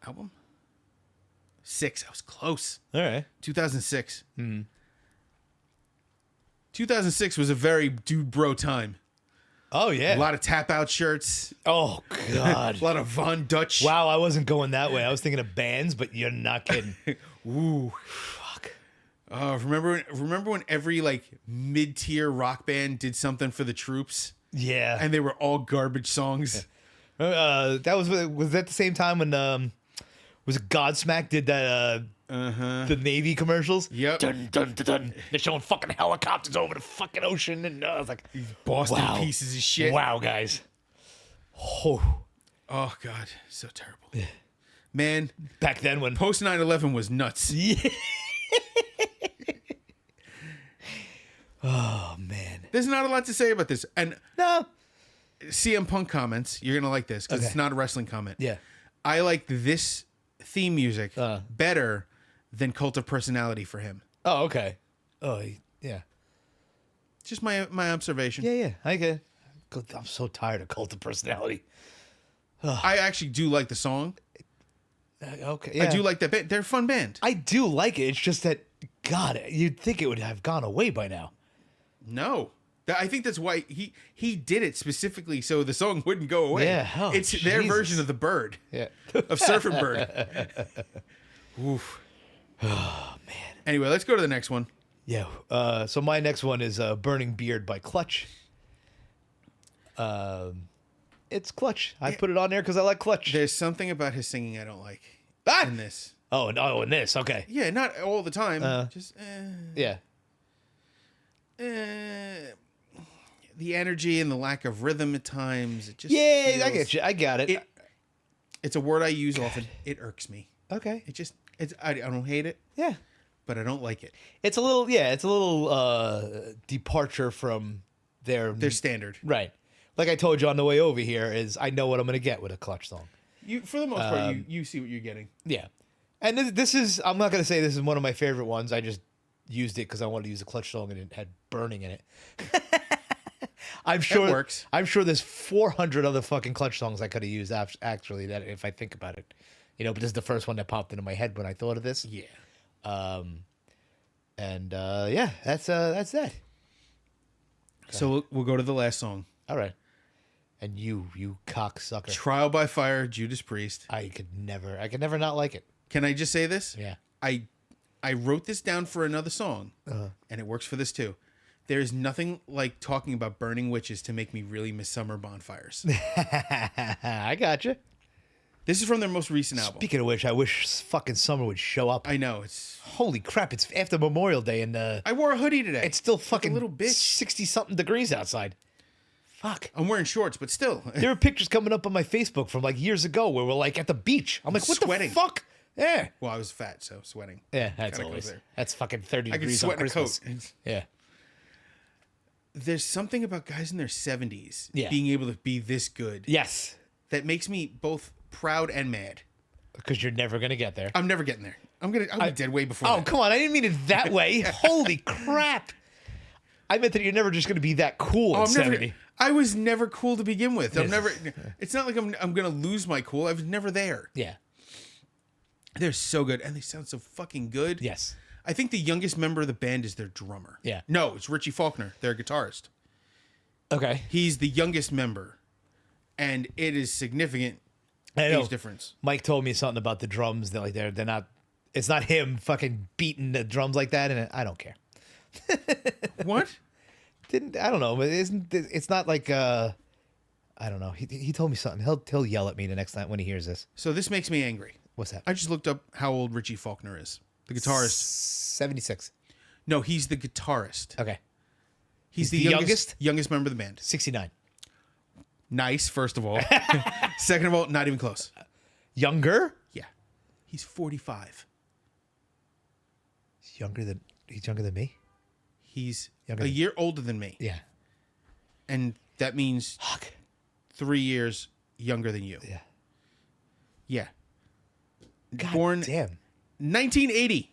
Album? 6. I was close. All right. 2006. 2006 was a very dude bro time. Oh, yeah. A lot of tap out shirts. Oh, God. A lot of Von Dutch. Wow, I wasn't going that way. I was thinking of bands, but you're not kidding. Ooh. Fuck. Remember when every like mid-tier rock band did something for the troops Yeah. and they were all garbage songs? That was that the same time when was it Godsmack did that the Navy commercials? Yep. Dun, dun, dun, dun. They're showing fucking helicopters over the fucking ocean, and I was like, Boston wow. pieces of shit. Wow, guys. Oh. Oh God, so terrible. Man, Back then when post 9/11 was nuts. Yeah. Oh man. There's not a lot to say about this. And No. CM Punk comments, you're gonna like this because Okay. it's not a wrestling comment. Yeah. I like this theme music better than Cult of Personality for him. Oh, okay. Oh, yeah. Just my observation. Yeah, yeah. I get it. I'm so tired of Cult of Personality. I actually do like the song. Okay. Yeah. I do like that band. They're a fun band. I do like it. It's just that, God, you'd think it would have gone away by now. No. I think that's why he did it specifically so the song wouldn't go away. Yeah. Oh, it's their Jesus. version of the Bird. Yeah. Of Surfing Bird. Oof. Oh, man. Anyway, let's go to the next one. Yeah. So my next one is Burning Beard by Clutch. It's Clutch. I put it on there because I like Clutch. There's something about his singing I don't like in this. Oh, no, in this. Okay. Yeah, not all the time. Just Yeah. the energy and the lack of rhythm at times. It just Yeah, I feels- get you. I got it. It's a word I use often. It irks me. Okay. I don't hate it, Yeah. but I don't like it. It's a little departure from their Standard. right. Like I told you on the way over here, is I know what I'm going to get with a Clutch song. You, for the most part, you see what you're getting. Yeah. And this is, I'm not going to say this is one of my favorite ones. I just used it because I wanted to use a Clutch song and it had Burning in it. I'm sure It works. I'm sure there's 400 other fucking Clutch songs I could have used actually, that if I think about it, but this is the first one that popped into my head when I thought of this. Yeah. Yeah, that's that. So we'll go to the last song. All right. And you cocksucker. Trial by Fire, Judas Priest. I could never not like it. Can I just say this? Yeah. I wrote this down for another song, and it works for this too. There's nothing like talking about burning witches to make me really miss summer bonfires. I got you. This is from their most recent album. Speaking of which, I wish fucking summer would show up. I know it's. Holy crap! It's after Memorial Day, and I wore a hoodie today. it's still Like fucking a little bitch. 60-something degrees outside. Fuck. I'm wearing shorts, but still. There are pictures coming up on my Facebook from like years ago where we're like at the beach. I'm like, what Sweating. the fuck? Yeah. Well, I was fat, so sweating. Yeah, that's Kinda always goes there. that's fucking 30 I could degrees on sweat in a Christmas. coat. Yeah. There's something about guys in their 70s Yeah. being able to be this good Yes. that makes me both proud and mad. Because you're never gonna get there. I'm never getting there. I'll be dead way before Oh, that. come on. I didn't mean it that way. Holy crap. I meant that you're never just going to be that cool at 70. I was never cool to begin with. I'm Yes. never. It's not like I'm going to lose my cool. I was never there. Yeah. They're so good, and they sound so fucking good. Yes. I think the youngest member of the band is their drummer. Yeah. No, it's Richie Faulkner, their guitarist. Okay. He's the youngest member, and it is significant I know. age difference. Mike told me something about the drums. That like they're not. It's not him fucking beating the drums like that, and I don't care. What? I don't know. But it's not like I don't know. He told me something. He'll yell at me the next time when he hears this. So this makes me angry. What's that? I just looked up how old Richie Faulkner is. The guitarist. 76. No, he's the guitarist. Okay. He's the youngest member of the band. 69. Nice, first of all. Second of all, not even close. Younger? Yeah. He's 45. He's younger than me? He's Younger a than- year older than me. Yeah. And that means Fuck. 3 years younger than you. Yeah. Yeah. God Born damn. 1980.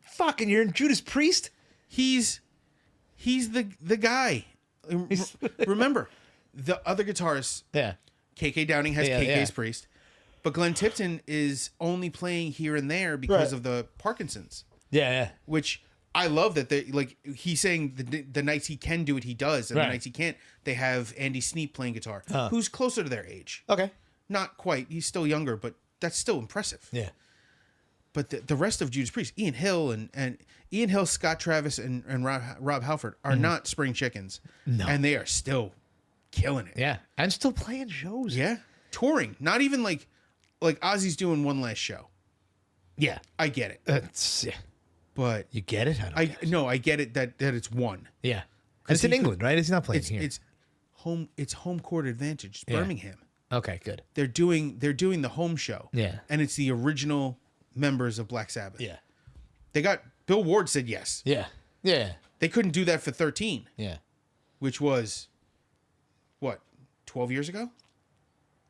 Fucking, you're in Judas Priest? He's the guy. Remember, the other guitarist, Yeah. KK Downing, has Yeah, KK's yeah. Priest, but Glenn Tipton is only playing here and there because Right. of the Parkinson's, Yeah. which I love that they like. He's saying the nights he can do it, he does, and Right. the nights he can't, they have Andy Sneap playing guitar, Huh. who's closer to their age. Okay. Not quite. He's still younger, but that's still impressive. Yeah. But the rest of Judas Priest, Ian Hill and Ian Hill, Scott Travis, and Rob Halford are not spring chickens. No. And they are still killing it. Yeah. And still playing shows. Yeah. Touring. Not even like Ozzy's doing one last show. Yeah. I get it. Yeah. But You get it? I don't get it. I get it that it's one. Yeah. And it's in he England, right? It's not playing here. It's home court advantage. It's Yeah. Birmingham. Okay, good. They're doing the home show. Yeah. And it's the original members of Black Sabbath. Yeah. They got Bill Ward said yes. Yeah. Yeah. They couldn't do that for 13. Yeah. Which was, what, 12 years ago?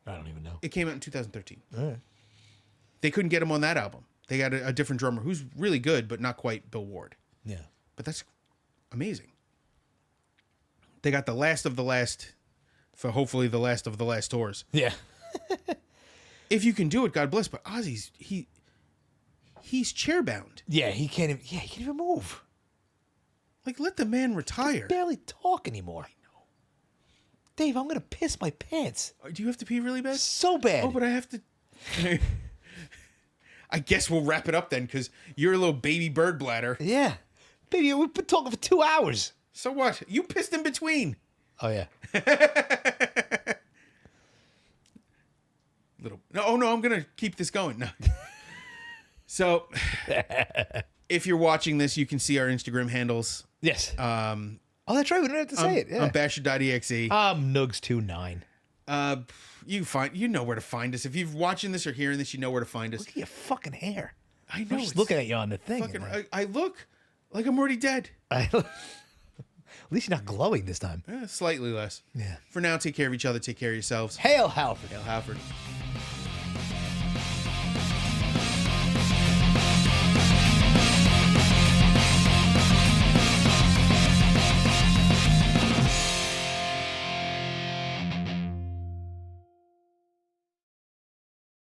I don't even know. It came out in 2013. All right. They couldn't get him on that album. They got a different drummer who's really good, but not quite Bill Ward. Yeah. But that's amazing. They got the last of the last for hopefully the last of the last tours. Yeah. If you can do it, God bless. But Ozzy's, he's chair-bound. Yeah, he can't even move. Like, let the man retire. Barely talk anymore. I know. Dave, I'm gonna piss my pants. Do you have to pee really bad? So bad. Oh, but I have to. I guess we'll wrap it up then, because you're a little baby bird bladder. Yeah. Baby, we've been talking for 2 hours. So what? You pissed in between. Oh yeah. No, I'm gonna keep this going. No. So, if you're watching this, you can see our Instagram handles. Yes. Oh, that's right. We don't have to say it. Yeah. On basher.exe. Nugs29. You know where to find us. If you're watching this or hearing this, you know where to find us. Look at your fucking hair. I know. I'm just it's looking at you on the thing. fucking, and I look like I'm alreat dead. at least you're not glowing this time. Slightly less. Yeah. For now, take care of each other. Take care of yourselves. Hail Halford. Hail Halford.